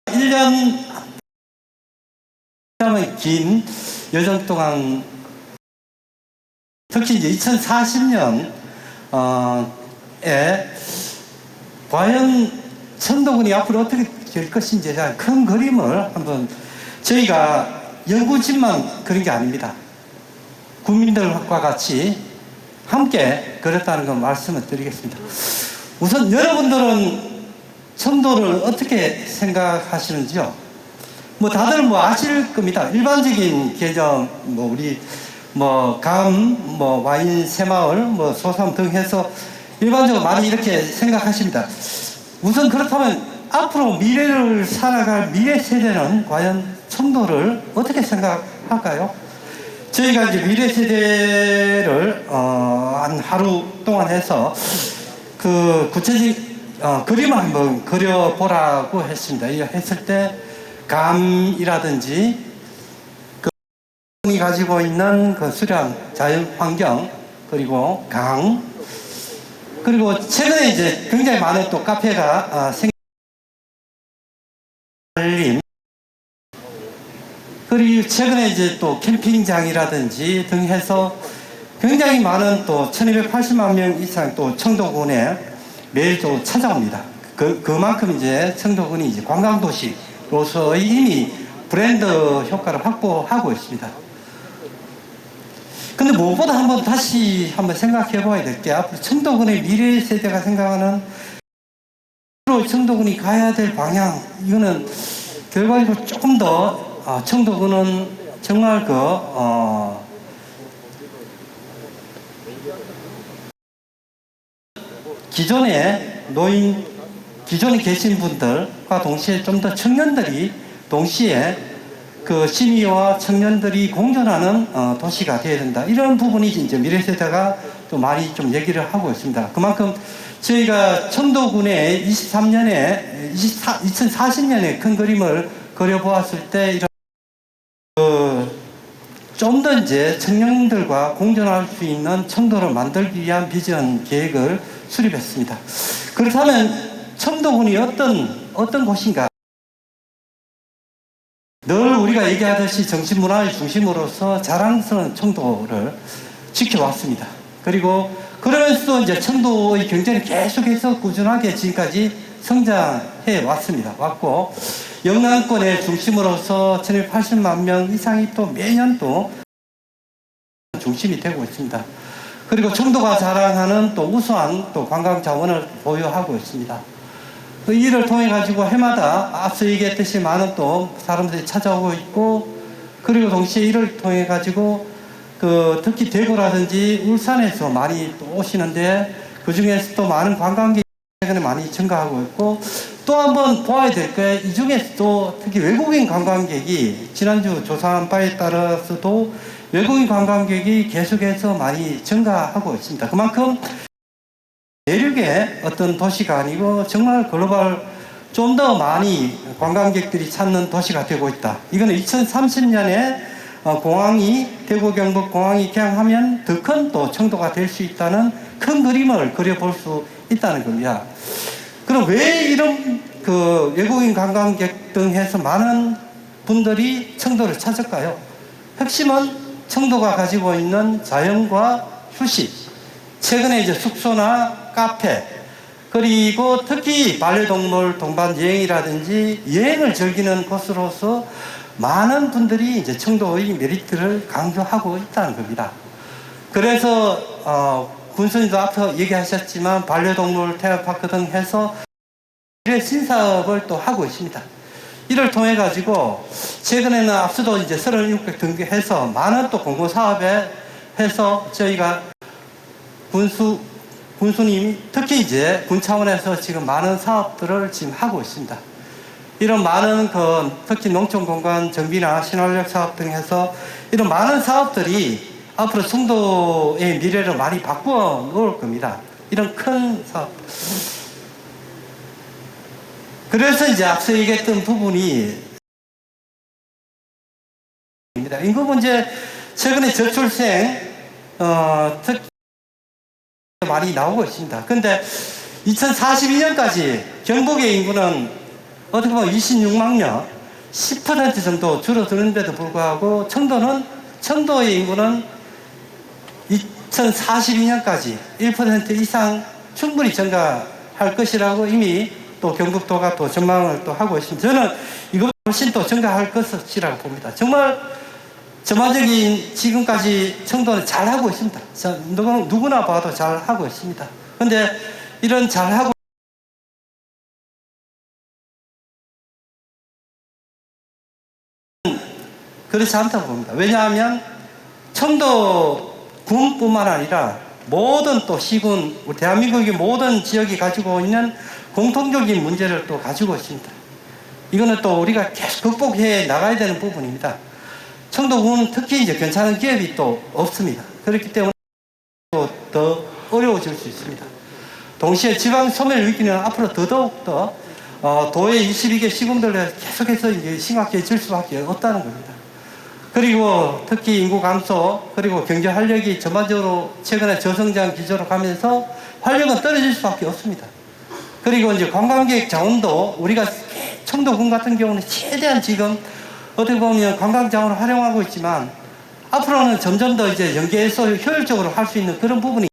1년 의 긴 여정 동안 특히 이제 2040년에 과연 청도군이 앞으로 어떻게 될 것인지에 대한 큰 그림을 한번 저희가 연구진만 그린 게 아닙니다. 국민들과 같이 함께 그랬다는 걸 말씀을 드리겠습니다. 우선 여러분들은 청도를 어떻게 생각하시는지요? 뭐 다들 뭐 아실 겁니다. 일반적인 개정, 뭐 우리 뭐 감, 뭐 와인 새마을, 뭐 소삼 등 해서 일반적으로 많이 이렇게 생각하십니다. 우선 그렇다면 앞으로 미래를 살아갈 미래 세대는 과연 청도를 어떻게 생각할까요? 저희가 이제 미래 세대를 한 하루 동안 해서 그 구체적 그림을 한번 그려보라고 했습니다. 이거 했을 때 감이라든지 이 가지고 있는 그 수량, 자연 환경, 그리고 강, 그리고 최근에 이제 굉장히 많은 또 카페가 생긴, 그리고 최근에 이제 또 캠핑장이라든지 등 해서 굉장히 많은 또 1280만 명 이상 또 청도군에 매일 또 찾아옵니다. 그만큼 이제 청도군이 이제 관광도시로서 이미 브랜드 효과를 확보하고 있습니다. 근데 무엇보다 다시 한번 생각해 봐야 될 게, 앞으로 청도군의 미래 세대가 생각하는 앞으로 청도군이 가야 될 방향, 이거는 결과적으로 조금 더 청도군은 정말 기존에 계신 분들과 동시에 좀 더 청년들이 동시에 그 시민과 청년들이 공존하는 도시가 되어야 된다. 이런 부분이 이제 미래 세대가 또 많이 좀 얘기를 하고 있습니다. 그만큼 저희가 청도군에 2040년에 큰 그림을 그려보았을 때 이런 좀 더 이제 청년들과 공존할 수 있는 청도를 만들기 위한 비전 계획을 수립했습니다. 그렇다면 청도군이 어떤 곳인가? 늘 우리가 얘기하듯이 정신문화의 중심으로서 자랑스러운 청도를 지켜왔습니다. 그리고 그러면서도 이제 청도의 경제는 계속해서 꾸준하게 지금까지 성장해 왔고, 영남권의 중심으로서 1280만 명 이상이 또 매년 또 중심이 되고 있습니다. 그리고 청도가 자랑하는 또 우수한 또 관광 자원을 보유하고 있습니다. 그 일을 통해 가지고 해마다 앞서 얘기했듯이 많은 또 사람들이 찾아오고 있고, 그리고 동시에 이를 통해 가지고 특히 대구라든지 울산에서 많이 또 오시는데, 그 중에서 또 많은 관광객이 최근에 많이 증가하고 있고, 또 한번 보아야 될 게, 이 중에서도 특히 외국인 관광객이 지난주 조사한 바에 따라서도 외국인 관광객이 계속해서 많이 증가하고 있습니다. 그만큼 내륙의 어떤 도시가 아니고 정말 글로벌 좀 더 많이 관광객들이 찾는 도시가 되고 있다. 이거는 2030년에 대구 경북 공항이 개항하면 더 큰 또 청도가 될 수 있다는 큰 그림을 그려볼 수 있다는 겁니다. 그럼 왜 이런 외국인 관광객 등 해서 많은 분들이 청도를 찾을까요? 핵심은 청도가 가지고 있는 자연과 휴식, 최근에 이제 숙소나 카페, 그리고 특히 반려동물 동반 여행이라든지 여행을 즐기는 곳으로서 많은 분들이 이제 청도의 메리트를 강조하고 있다는 겁니다. 그래서 군수님도 앞서 얘기하셨지만 반려동물 테마파크 등 해서 미래 신사업을 또 하고 있습니다. 이를 통해 가지고 최근에는 앞서도 이제 37개 등기해서 많은 또 공모사업에 해서 저희가 군수님이 특히 이제 군 차원에서 지금 많은 사업들을 지금 하고 있습니다. 이런 많은 특히 농촌공간 정비나 신활력 사업 등 해서 이런 많은 사업들이 앞으로 청도의 미래를 많이 바꾸어 놓을 겁니다. 이런 큰 사업. 그래서 이제 앞서 얘기했던 부분이 인구 문제, 최근에 저출생 특히 많이 나오고 있습니다. 근데 2042년까지 경북의 인구는 어떻게 보면 26만 명, 10% 정도 줄어드는데도 불구하고 청도의 인구는 2042년까지 1% 이상 충분히 증가할 것이라고 이미 또 경북도가 또 전망을 또 하고 있습니다. 저는 이거 훨씬 또 증가할 것이라고 봅니다. 정말 전반적인 지금까지 청도는 잘 하고 있습니다. 누구나 봐도 잘 하고 있습니다. 그런데 이런 잘하고 그렇지 않다고 봅니다. 왜냐하면 청도군뿐만 아니라 모든 또 시군, 우리 대한민국의 모든 지역이 가지고 있는 공통적인 문제를 또 가지고 있습니다. 이거는 또 우리가 계속 극복해 나가야 되는 부분입니다. 청도군은 특히 이제 괜찮은 기업이 또 없습니다. 그렇기 때문에 또 더 어려워질 수 있습니다. 동시에 지방 소멸 위기는 앞으로 더더욱 도의 22개 시군들로 계속해서 이제 심각해질 수밖에 없다는 겁니다. 그리고 특히 인구 감소, 그리고 경제 활력이 전반적으로 최근에 저성장 기조로 가면서 활력은 떨어질 수밖에 없습니다. 그리고 이제 관광객 자원도 우리가 청도군 같은 경우는 최대한 지금 어떻게 보면 관광 자원을 활용하고 있지만 앞으로는 점점 더 이제 연계해서 효율적으로 할 수 있는 그런 부분이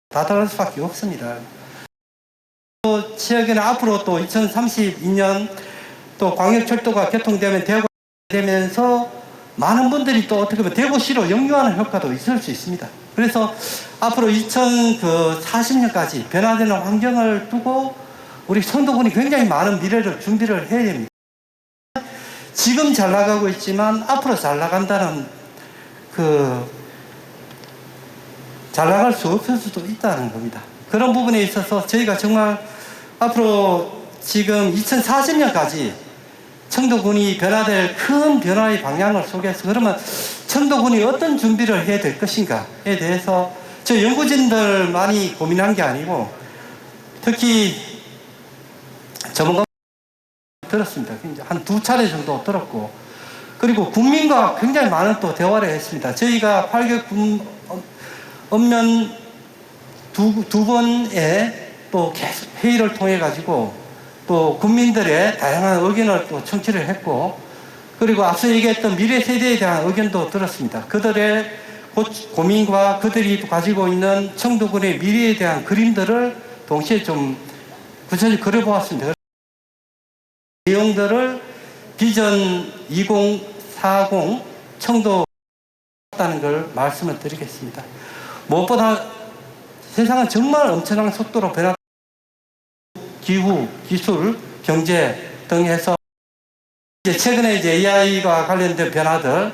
다다를 수밖에 없습니다. 또 최근에 앞으로 또 2032년 또 광역철도가 개통되면 대구가 되면서 많은 분들이 또 어떻게 보면 대구시로 역류하는 효과도 있을 수 있습니다. 그래서 앞으로 2040년까지 변화되는 환경을 두고 우리 청도군이 굉장히 많은 미래를 준비를 해야 됩니다. 지금 잘 나가고 있지만 앞으로 잘 나간다는 잘 나갈 수 없을 수도 있다는 겁니다. 그런 부분에 있어서 저희가 정말 앞으로 지금 2040년까지 청도군이 변화될 큰 변화의 방향을 소개해서 그러면 청도군이 어떤 준비를 해야 될 것인가에 대해서 저 연구진들 많이 고민한 게 아니고 특히 전문가 들었습니다. 한 2차례 정도 들었고 그리고 국민과 굉장히 많은 또 대화를 했습니다. 저희가 8개월 엄면 두 번에 또 계속 회의를 통해 가지고 또 국민들의 다양한 의견을 또 청취를 했고 그리고 앞서 얘기했던 미래 세대에 대한 의견도 들었습니다. 그들의 고민과 그들이 가지고 있는 청도군의 미래에 대한 그림들을 동시에 좀 구체적으로 그려보았습니다. 내용들을 비전 2040 청도 다는 걸 말씀을 드리겠습니다. 무엇보다 세상은 정말 엄청난 속도로 변화 기후, 기술, 경제 등 해서 이제 최근에 이제 AI와 관련된 변화들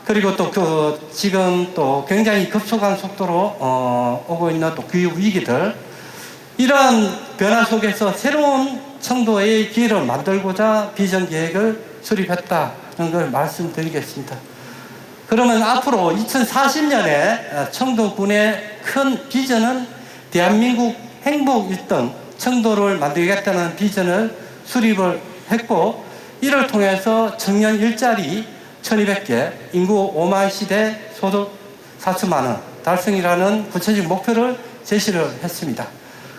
그리고 또 지금 또 굉장히 급속한 속도로 오고 있는 또 기후 위기들 이러한 변화 속에서 새로운 청도의 기회를 만들고자 비전 계획을 수립했다는 걸 말씀드리겠습니다. 그러면 앞으로 2040년에 청도군의 큰 비전은 대한민국 행복 1등 청도를 만들겠다는 비전을 수립을 했고 이를 통해서 청년 일자리 1200개, 인구 5만 시대, 소득 4천만 원 달성이라는 구체적 목표를 제시를 했습니다.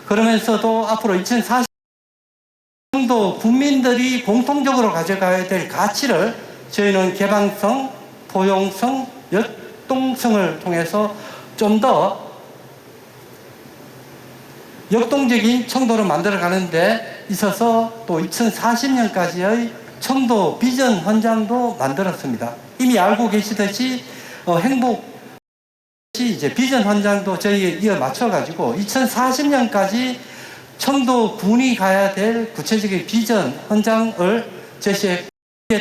그러면서도 앞으로 2040년 청도 국민들이 공통적으로 가져가야 될 가치를 저희는 개방성, 포용성, 역동성을 통해서 좀 더 역동적인 청도를 만들어가는 데 있어서 또 2040년까지의 청도 비전 헌장도 만들었습니다. 이미 알고 계시듯이 행복 이제 비전 헌장도 저희에 이어 맞춰가지고 2040년까지 청도군이 가야 될 구체적인 비전 헌장을 제시에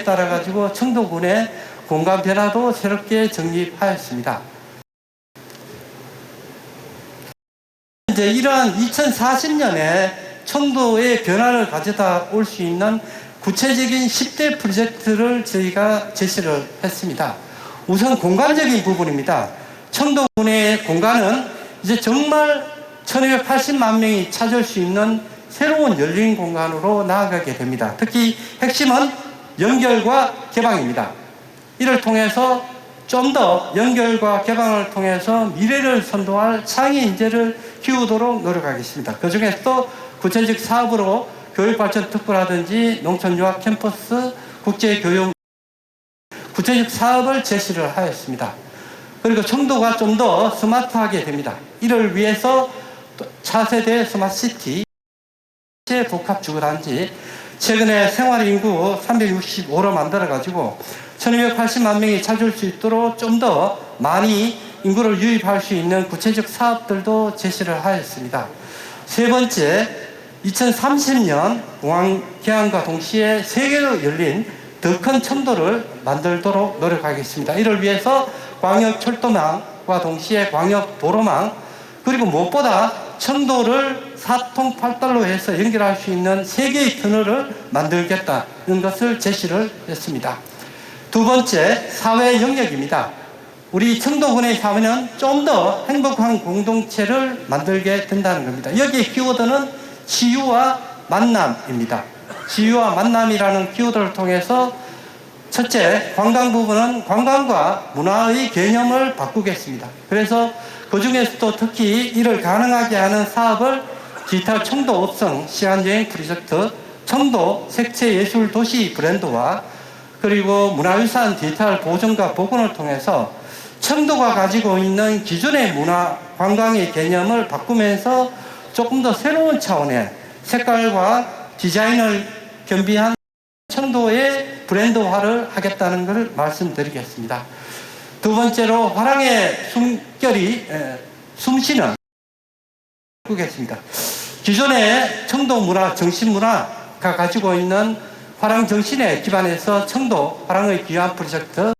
따라 가지고 청도군의 공간 변화도 새롭게 정립하였습니다. 이제 이러한 2040년에 청도의 변화를 가져다 올 수 있는 구체적인 10대 프로젝트를 저희가 제시를 했습니다. 우선 공간적인 부분입니다. 청도군의 공간은 이제 정말 1280만 명이 찾을 수 있는 새로운 열린 공간으로 나아가게 됩니다. 특히 핵심은 연결과 개방입니다. 이를 통해서 좀 더 연결과 개방을 통해서 미래를 선도할 창의 인재를 키우도록 노력하겠습니다. 그 중에서도 구체적 사업으로 교육발전 특구라든지 농촌유학 캠퍼스, 국제교육 구체적 사업을 제시를 하였습니다. 그리고 청도가 좀 더 스마트하게 됩니다. 이를 위해서 차세대 스마트시티, 복합주거단지, 최근에 생활인구 365로 만들어가지고 1280만 명이 찾을 수 있도록 좀 더 많이 인구를 유입할 수 있는 구체적 사업들도 제시를 하였습니다. 세 번째, 2030년 공항 개항과 동시에 세계로 열린 더 큰 청도를 만들도록 노력하겠습니다. 이를 위해서 광역 철도망과 동시에 광역 도로망, 그리고 무엇보다 청도를 사통팔달로 해서 연결할 수 있는 세 개의 터널을 만들겠다는 것을 제시를 했습니다. 두 번째, 사회 영역입니다. 우리 청도군의 사회는 좀 더 행복한 공동체를 만들게 된다는 겁니다. 여기에 키워드는 치유와 만남입니다. 치유와 만남이라는 키워드를 통해서 첫째, 관광 부분은 관광과 문화의 개념을 바꾸겠습니다. 그래서 그 중에서도 특히 이를 가능하게 하는 사업을 디지털 청도 업성 시간여행 프로젝트, 청도 색채예술도시 브랜드와 그리고 문화유산 디지털 보존과 복원을 통해서 청도가 가지고 있는 기존의 문화 관광의 개념을 바꾸면서 조금 더 새로운 차원의 색깔과 디자인을 겸비한 청도의 브랜드화를 하겠다는 것을 말씀드리겠습니다. 두 번째로 화랑의 숨결이 숨쉬는 바꾸겠습니다. 기존의 청도 문화, 정신 문화가 가지고 있는 화랑 정신에 기반해서 청도 화랑의 귀환 프로젝트,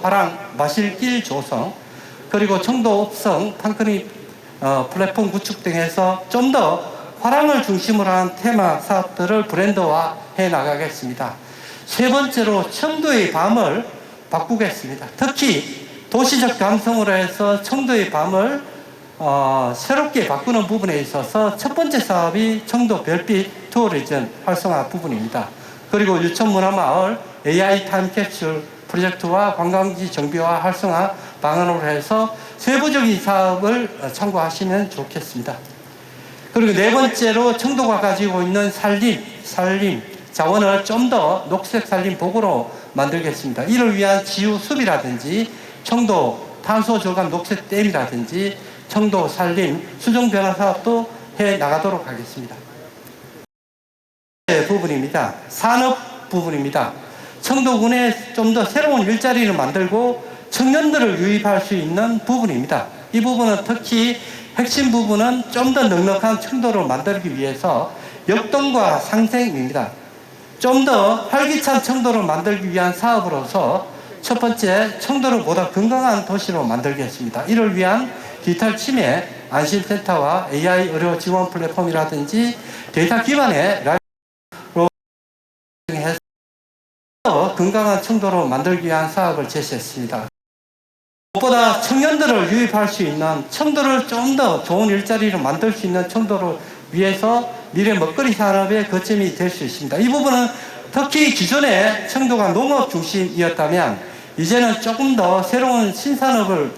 화랑 마실길 조성, 그리고 청도 업성 판크닉 플랫폼 구축 등에서 좀 더 화랑을 중심으로 한 테마 사업들을 브랜드화해 나가겠습니다. 세 번째로 청도의 밤을 바꾸겠습니다. 특히 도시적 감성으로 해서 청도의 밤을 새롭게 바꾸는 부분에 있어서 첫 번째 사업이 청도 별빛 투어리즘 활성화 부분입니다. 그리고 유천문화마을 AI 타임캡슐 프로젝트와 관광지 정비와 활성화 방안으로 해서 세부적인 사업을 참고하시면 좋겠습니다. 그리고 네 번째로 청도가 가지고 있는 산림 자원을 좀 더 녹색 산림 복으로 만들겠습니다. 이를 위한 지유 숲이라든지 청도 탄소 저감 녹색 댐이라든지 청도 산림 수정 변화 사업도 해 나가도록 하겠습니다. 부분입니다. 산업 부분입니다. 청도군에 좀 더 새로운 일자리를 만들고 청년들을 유입할 수 있는 부분입니다. 이 부분은 특히 핵심 부분은 좀 더 넉넉한 청도를 만들기 위해서 역동과 상생입니다. 좀 더 활기찬 청도를 만들기 위한 사업으로서 첫 번째, 청도를 보다 건강한 도시로 만들겠습니다. 이를 위한 디지털 치매 안심센터와 AI 의료 지원 플랫폼이라든지 데이터 기반의 라이브로 해서 건강한 청도로 만들기 위한 사업을 제시했습니다. 무엇보다 청년들을 유입할 수 있는 청도를 좀 더 좋은 일자리로 만들 수 있는 청도를 위해서 미래 먹거리 산업의 거점이 될 수 있습니다. 이 부분은 특히 기존에 청도가 농업 중심이었다면 이제는 조금 더 새로운 신산업을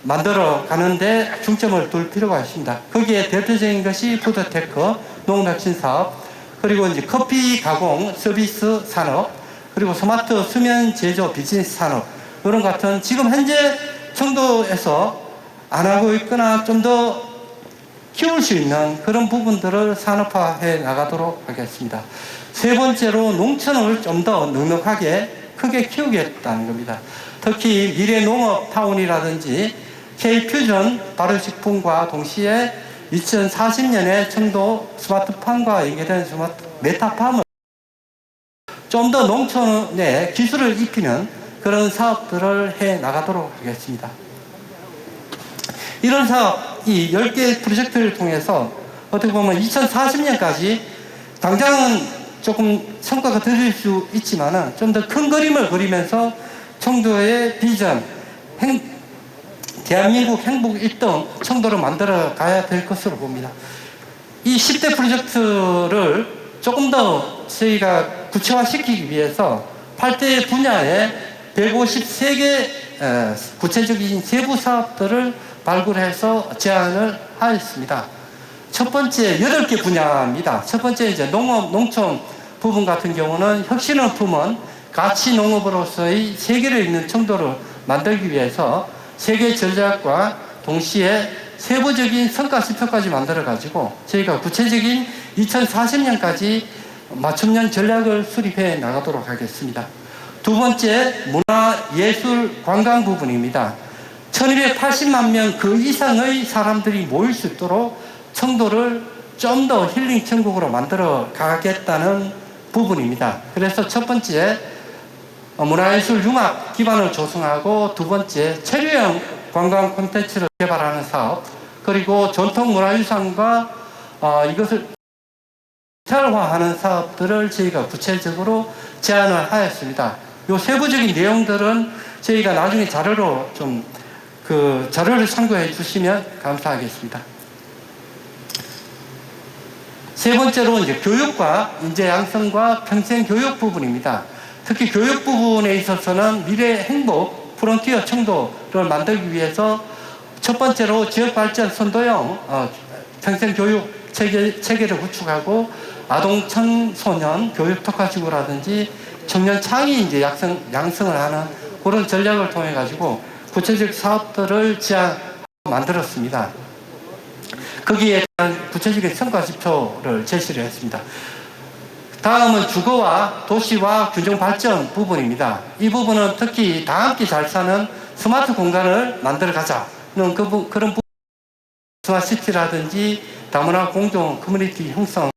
만들어 가는데 중점을 둘 필요가 있습니다. 거기에 대표적인 것이 푸드테크, 농업혁신 사업, 그리고 이제 커피 가공 서비스 산업, 그리고 스마트 수면 제조 비즈니스 산업, 이런 같은 지금 현재 청도에서 안 하고 있거나 좀 더 키울 수 있는 그런 부분들을 산업화해 나가도록 하겠습니다. 세 번째로 농촌을 좀 더 넉넉하게 크게 키우겠다는 겁니다. 특히 미래 농업 타운이라든지 K퓨전 발효식품과 동시에 2040년에 청도 스마트팜과 연계된 스마트 메타팜을 좀 더 농촌에 기술을 입히는 그런 사업들을 해 나가도록 하겠습니다. 이런 사업, 이 10개 프로젝트를 통해서 어떻게 보면 2040년까지 당장은 조금 성과가 들릴 수 있지만은 좀 더 큰 그림을 그리면서 청도의 비전, 대한민국 행복 1등 청도를 만들어 가야 될 것으로 봅니다. 이 10대 프로젝트를 조금 더 저희가 구체화시키기 위해서 8대 분야에 153개 구체적인 세부 사업들을 발굴해서 제안을 하였습니다. 첫 번째 8개 분야입니다. 첫 번째 이제 농업, 농촌 부분 같은 경우는 혁신을 품은 가치 농업으로서의 세계를 잇는 청도를 만들기 위해서 세계 전략과 동시에 세부적인 성과 지표까지 만들어 가지고 저희가 구체적인 2040년까지 맞춤형 전략을 수립해 나가도록 하겠습니다. 두 번째 문화, 예술, 관광 부분입니다. 1280만 명 그 이상의 사람들이 모일 수 있도록 청도를 좀 더 힐링 천국으로 만들어 가겠다는 부분입니다. 그래서 첫 번째 문화예술 융합 기반을 조성하고, 두 번째 체류형 관광 콘텐츠를 개발하는 사업, 그리고 전통 문화유산과 이것을 디지털화하는 사업들을 저희가 구체적으로 제안을 하였습니다. 요 세부적인 내용들은 저희가 나중에 자료로 좀 자료를 참고해 주시면 감사하겠습니다. 세 번째로 이제 교육과 인재 양성과 평생 교육 부분입니다. 특히 교육 부분에 있어서는 미래 행복 프론티어 청도를 만들기 위해서 첫 번째로 지역 발전 선도형 평생 교육 체계를 구축하고, 아동 청소년 교육 특화지구라든지 청년 창의 이제 양성을 하는 그런 전략을 통해 가지고 구체적 사업들을 만들었습니다. 거기에 대한 구체적인 성과 지표를 제시를 했습니다. 다음은 주거와 도시와 균형 발전 부분입니다. 이 부분은 특히 다 함께 잘 사는 스마트 공간을 만들어 가자는 그런 부분, 스마트시티라든지 다문화 공동 커뮤니티 형성에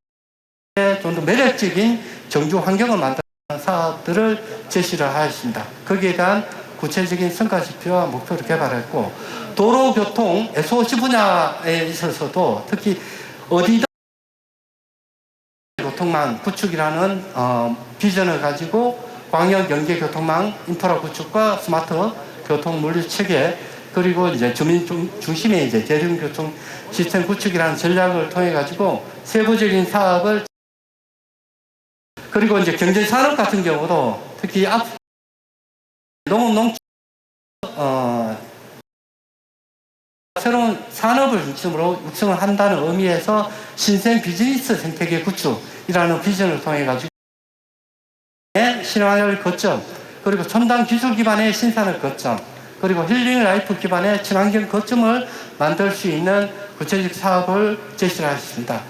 좀 더 매력적인 정주 환경을 만드는 사업들을 제시를 하였습니다. 거기에 대한 구체적인 성과 지표와 목표를 개발했고, 도로교통 SOC 분야에 있어서도 특히 어디든 교통망 구축이라는 비전을 가지고 광역 연계 교통망 인프라 구축과 스마트 교통 물류 체계, 그리고 이제 주민 중심의 이제 대중교통 시스템 구축이라는 전략을 통해 가지고 세부적인 사업을, 그리고 이제 경제 산업 같은 경우도 특히 농업 새로운 산업을 중심으로 육성을 한다는 의미에서 신생 비즈니스 생태계 구축이라는 비전을 통해 가지고 신화열 거점, 그리고 첨단 기술 기반의 신산업 거점, 그리고 힐링 라이프 기반의 친환경 거점을 만들 수 있는 구체적 사업을 제시를 하셨습니다.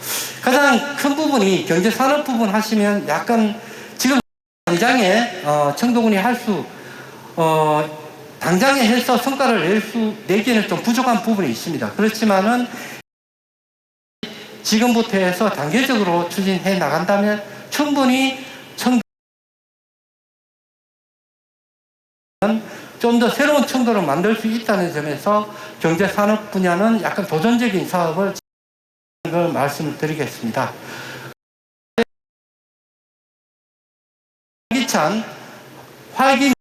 가장 큰 부분이 경제 산업 부분 하시면 약간 지금 당장에 청도군이 당장에 해서 성과를 내기에는 좀 부족한 부분이 있습니다. 그렇지만은 지금부터 해서 단계적으로 추진해 나간다면 충분히 좀 더 새로운 청도를 만들 수 있다는 점에서 경제산업 분야는 약간 도전적인 사업을 걸 말씀드리겠습니다. 활기찬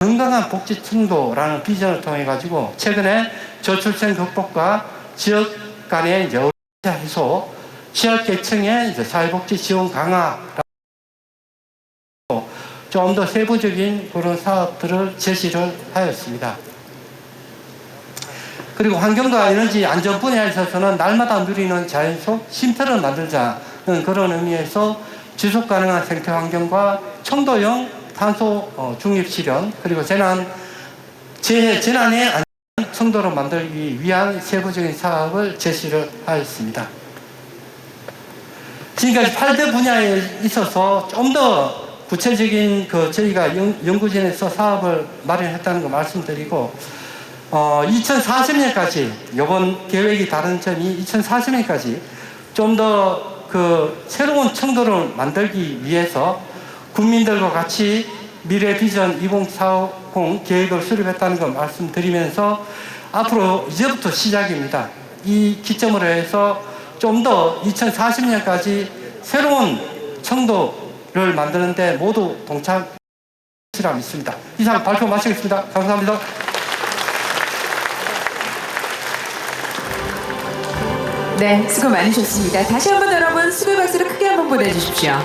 건강한 복지 청도라는 비전을 통해 가지고 최근에 저출생 극복과 지역 간의 이제 어려움 해소, 취약계층의 이제 사회복지 지원 강화, 좀 더 세부적인 그런 사업들을 제시를 하였습니다. 그리고 환경과 에너지 안전 분야에 있어서는 날마다 누리는 자연 속 쉼터를 만들자는 그런 의미에서 지속 가능한 생태 환경과 청도형 탄소 중립 실현, 그리고 재난의 안전 청도를 만들기 위한 세부적인 사업을 제시를 하였습니다. 지금까지 8대 분야에 있어서 좀 더 구체적인 저희가 연구진에서 사업을 마련했다는 거 말씀드리고, 2040년까지 이번 계획이 다른 점이 2040년까지 좀 더 새로운 청도를 만들기 위해서 국민들과 같이 미래 비전 2040 계획을 수립했다는 걸 말씀드리면서, 앞으로 이제부터 시작입니다. 이 기점으로 해서 좀 더 2040년까지 새로운 청도를 만드는데 모두 동참이라 믿습니다. 이상 발표 마치겠습니다. 감사합니다. 네, 수고 많으셨습니다. 다시 한번 여러분 수고의 박수를 크게 한번 보내주십시오.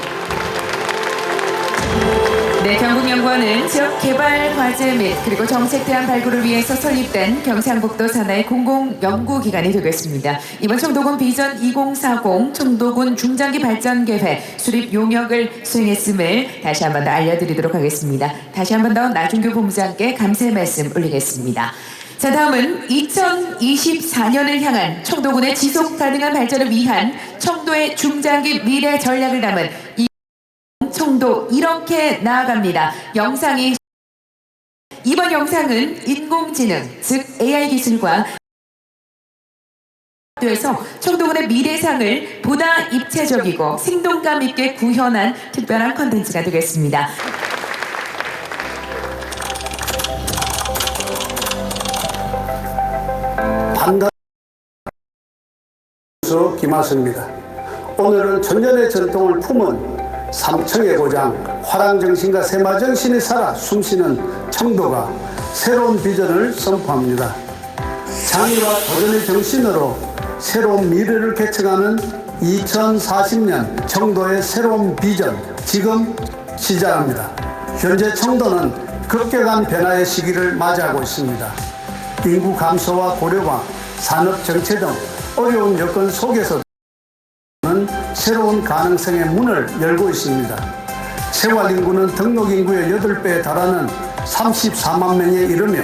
네, 경북연구원은 지역 개발 과제 및 그리고 정책 대안 발굴을 위해서 설립된 경상북도 산하의 공공연구기관이 되겠습니다. 이번 청도군 비전 2040 청도군 중장기 발전 계획 수립 용역을 수행했음을 다시 한번 더 알려드리도록 하겠습니다. 다시 한번 더 나준교 본부장께 감사의 말씀 올리겠습니다. 자, 다음은 2024년을 향한 청도군의 지속 가능한 발전을 위한 청도의 중장기 미래 전략을 담은 청도 이렇게 나아갑니다. 이번 영상은 인공지능, 즉 AI 기술과 돼서 청도군의 미래상을 보다 입체적이고 생동감 있게 구현한 특별한 콘텐츠가 되겠습니다. 반갑습니다. 김하수입니다. 오늘은 천년의 전통을 품은 삼청의 고장, 화랑정신과 세마정신이 살아 숨쉬는 청도가 새로운 비전을 선포합니다. 장의와 도전의 정신으로 새로운 미래를 개척하는 2040년 청도의 새로운 비전, 지금 시작합니다. 현재 청도는 급격한 변화의 시기를 맞이하고 있습니다. 인구 감소와 고령화, 산업 정체 등 어려운 여건 속에서는 새로운 가능성의 문을 열고 있습니다. 생활 인구는 등록 인구의 8배에 달하는 34만 명에 이르며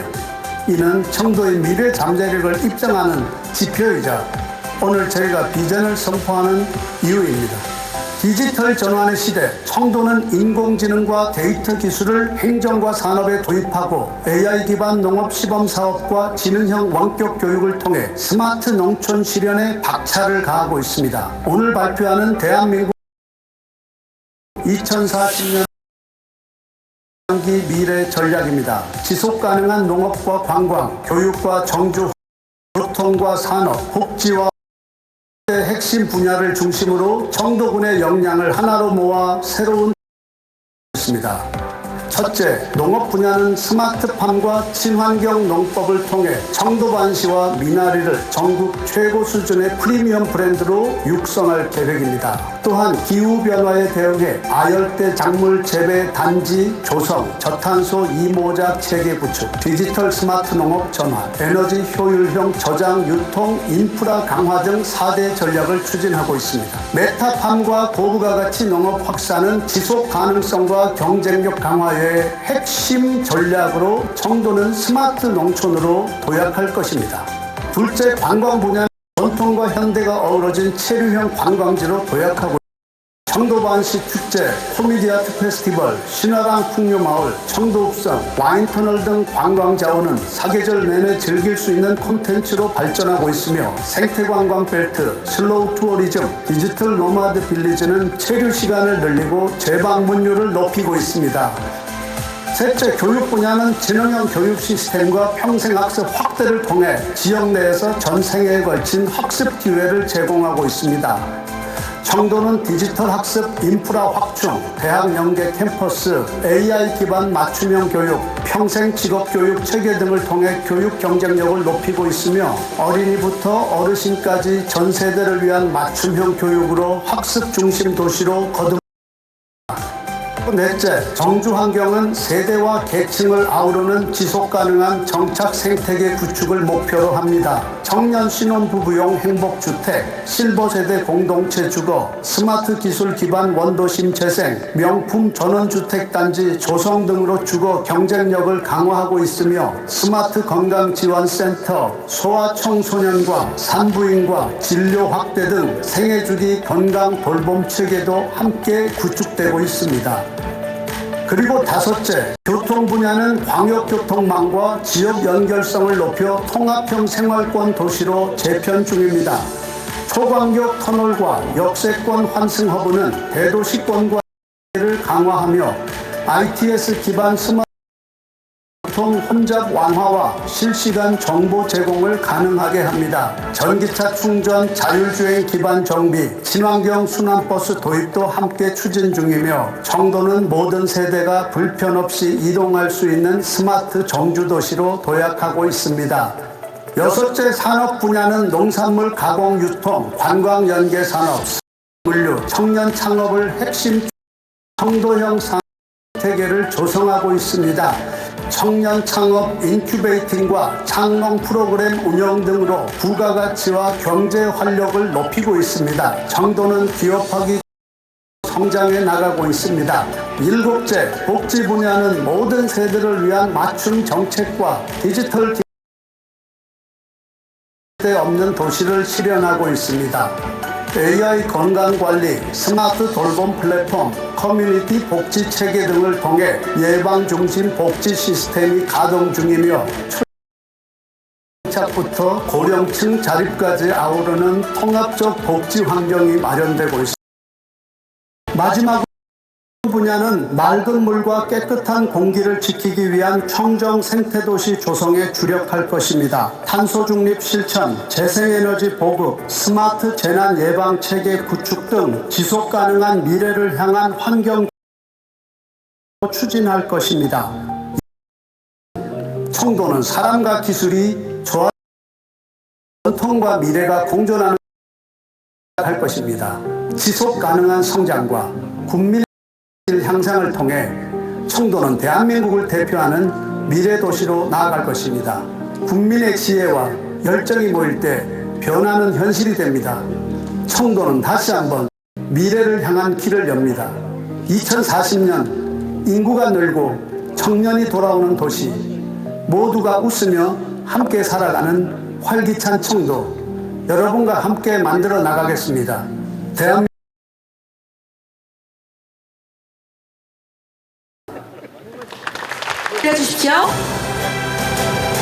이는 청도의 미래 잠재력을 입증하는 지표이자 오늘 저희가 비전을 선포하는 이유입니다. 디지털 전환의 시대, 청도는 인공지능과 데이터 기술을 행정과 산업에 도입하고 AI 기반 농업 시범 사업과 지능형 원격 교육을 통해 스마트 농촌 실현에 박차를 가하고 있습니다. 오늘 발표하는 대한민국 2040년 미래 전략입니다. 지속 가능한 농업과 관광, 교육과 정주, 교통과 산업, 복지와 핵심 분야를 중심으로 청도군의 역량을 하나로 모아 새로운 있습니다. 첫째, 농업 분야는 스마트팜과 친환경 농법을 통해 청도반시와 미나리를 전국 최고 수준의 프리미엄 브랜드로 육성할 계획입니다. 또한 기후변화에 대응해 아열대 작물 재배 단지 조성, 저탄소 이모작 체계 구축, 디지털 스마트 농업 전환, 에너지 효율형 저장 유통 인프라 강화 등 4대 전략을 추진하고 있습니다. 메타팜과 고부가 가치 농업 확산은 지속 가능성과 경쟁력 강화에 핵심 전략으로 청도는 스마트 농촌으로 도약할 것입니다. 둘째, 관광 분야는 전통과 현대가 어우러진 체류형 관광지로 도약하고 청도반시 축제, 코미디아트 페스티벌, 신화랑 풍류마을, 청도읍성, 와인터널 등 관광자원은 사계절 내내 즐길 수 있는 콘텐츠로 발전하고 있으며 생태관광 벨트, 슬로우 투어리즘, 디지털 노마드 빌리지는 체류 시간을 늘리고 재방문율을 높이고 있습니다. 셋째, 교육 분야는 지능형 교육 시스템과 평생학습 확대를 통해 지역 내에서 전생에 걸친 학습 기회를 제공하고 있습니다. 청도는 디지털 학습 인프라 확충, 대학 연계 캠퍼스, AI 기반 맞춤형 교육, 평생 직업 교육 체계 등을 통해 교육 경쟁력을 높이고 있으며 어린이부터 어르신까지 전 세대를 위한 맞춤형 교육으로 학습 중심 도시로 거듭. 넷째, 정주 환경은 세대와 계층을 아우르는 지속가능한 정착 생태계 구축을 목표로 합니다. 청년 신혼부부용 행복주택, 실버세대 공동체 주거, 스마트 기술 기반 원도심 재생, 명품 전원주택단지 조성 등으로 주거 경쟁력을 강화하고 있으며 스마트 건강지원센터, 소아청소년과 산부인과 진료 확대 등 생애주기 건강 돌봄 체계도 함께 구축되고 있습니다. 그리고 다섯째, 교통 분야는 광역교통망과 지역 연결성을 높여 통합형 생활권 도시로 재편 중입니다. 초광격 터널과 역세권 환승 허브는 대도시권과 를 강화하며 ITS 기반 스마트 교통 혼잡 완화와 실시간 정보 제공을 가능하게 합니다. 전기차 충전, 자율주행 기반 정비, 친환경 순환버스 도입도 함께 추진 중이며 청도는 모든 세대가 불편 없이 이동할 수 있는 스마트 정주도시로 도약하고 있습니다. 여섯째, 산업 분야는 농산물 가공 유통, 관광 연계 산업, 물류, 청년 창업을 핵심 청도형 산업 세계를 조성하고 있습니다. 청년 창업 인큐베이팅과 창농 프로그램 운영 등으로 부가가치와 경제 활력을 높이고 있습니다. 청도는 기업하기 성장해 나가고 있습니다. 일곱째, 복지 분야는 모든 세대를 위한 맞춤 정책과 디지털 기대 없는 도시를 실현하고 있습니다. AI 건강관리, 스마트 돌봄 플랫폼, 커뮤니티 복지 체계 등을 통해 예방 중심 복지 시스템이 가동 중이며 자립부터 고령층 자립까지 아우르는 통합적 복지 환경이 마련되고 있습니다. 마지막 분야는 맑은 물과 깨끗한 공기를 지키기 위한 청정 생태도시 조성에 주력할 것입니다. 탄소 중립 실천, 재생에너지 보급, 스마트 재난 예방 체계 구축 등 지속 가능한 미래를 향한 환경 추진할 것입니다. 청도는 사람과 기술이 조화, 전통과 미래가 공존하는 할 것입니다. 지속 가능한 성장과 국민 향상을 통해 청도는 대한민국을 대표하는 미래 도시로 나아갈 것입니다. 국민의 지혜와 열정이 모일 때 변화는 현실이 됩니다. 청도는 다시 한번 미래를 향한 길을 엽니다. 2040년 인구가 늘고 청년이 돌아오는 도시, 모두가 웃으며 함께 살아가는 활기찬 청도, 여러분과 함께 만들어 나가겠습니다. 대한민국 주십시오.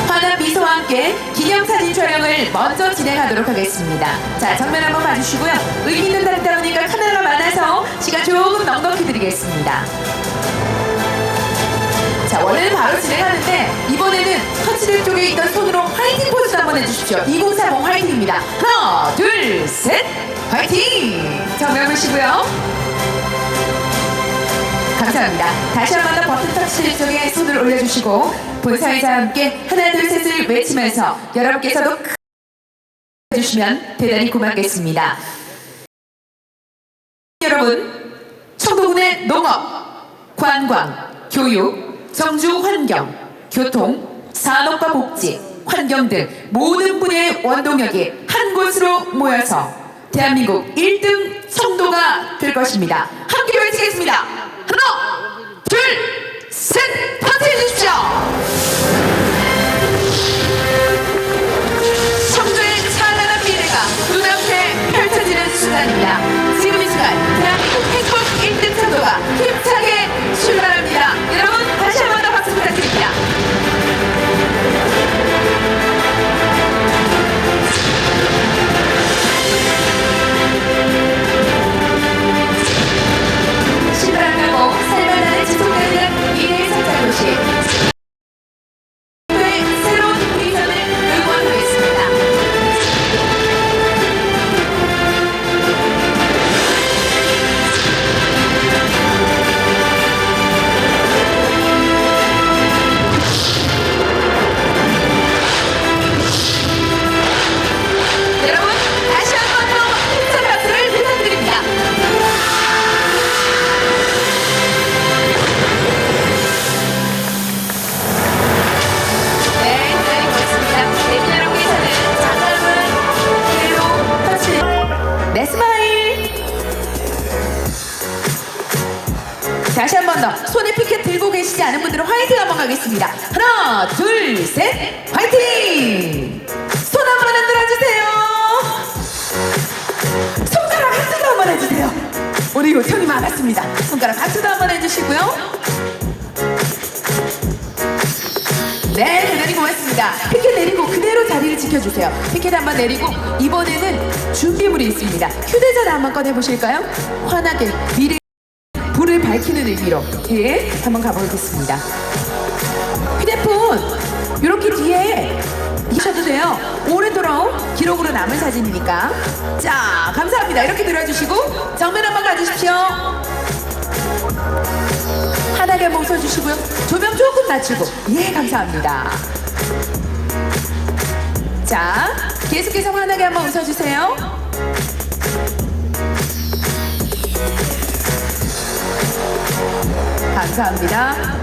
환한 미소와 함께 기념사진 촬영을 먼저 진행하도록 하겠습니다. 자, 정면 한번 봐주시고요. 의미 있는 날이다 보니까 카메라가 많아서 시간 조금 넉넉히 드리겠습니다. 자, 원래는 바로 진행하는데 이번에는 터치된 쪽에 있던 손으로 화이팅 포즈 한번 해주십시오. 2040 화이팅입니다. 하나, 둘, 셋, 화이팅! 정면 보시고요. 감사합니다. 다시 한 번 더 버튼 터치 쪽에 손을 올려주시고 본사회자와 함께 하나 둘 셋을 외치면서 여러분께서도 크게 해주시면 대단히 고맙겠습니다. 여러분, 청도군의 농업, 관광, 교육, 정주 환경, 교통, 산업과 복지, 환경 등 모든 분야의 원동력이 한 곳으로 모여서 대한민국 1등 청도가 될 것입니다. 함께 외치겠습니다. 하나, 둘, 셋, 터치해 주십시오. 청도의 찬란한 미래가 눈앞에 펼쳐지는 순간입니다. 지금 이 순간 대한민국 행복 1등 청도가 힘차게 출발합니다. 여러분 다시 한 번 더 박수 부탁드립니다. 신랄하고 살만한 지속가능한 미래의 성장도시 새로운 비전을 응원하겠습니다. 여러분 다시 한 번 더 힘찬 박수를 부탁드립니다. 네, 기다리고 있습니다. 네, 여러분께서는 장갑을 그대로 터치. 네, 스마일. 다시 한 번 더 손에 피켓 들고 계시지 않은 분들은 화이팅 한번 가겠습니다. 하나, 둘, 셋, 화이팅! 손 한번 흔들어주세요. 손가락 하트도 한번 해주세요. 우리 요청이 많았습니다. 손가락 하트도 한번 해주시고요. 네, 대단히 고맙습니다. 피켓 내리고 그대로 자리를 지켜주세요. 피켓 한번 내리고 이번에는 준비물이 있습니다. 휴대전화 한번 꺼내보실까요? 환하게 미래 불을 밝히는 의미로 예, 한번 가보겠습니다. 휴대폰 이렇게 뒤에 이셔도 돼요. 오래도록 기록으로 남은 사진이니까. 자, 감사합니다. 이렇게 들어주시고 정면 한번 가주십시오. 환하게 한번 웃어주시고요. 조명 조금 낮추고 예, 감사합니다. 자, 계속해서 환하게 한번 웃어주세요. 감사합니다.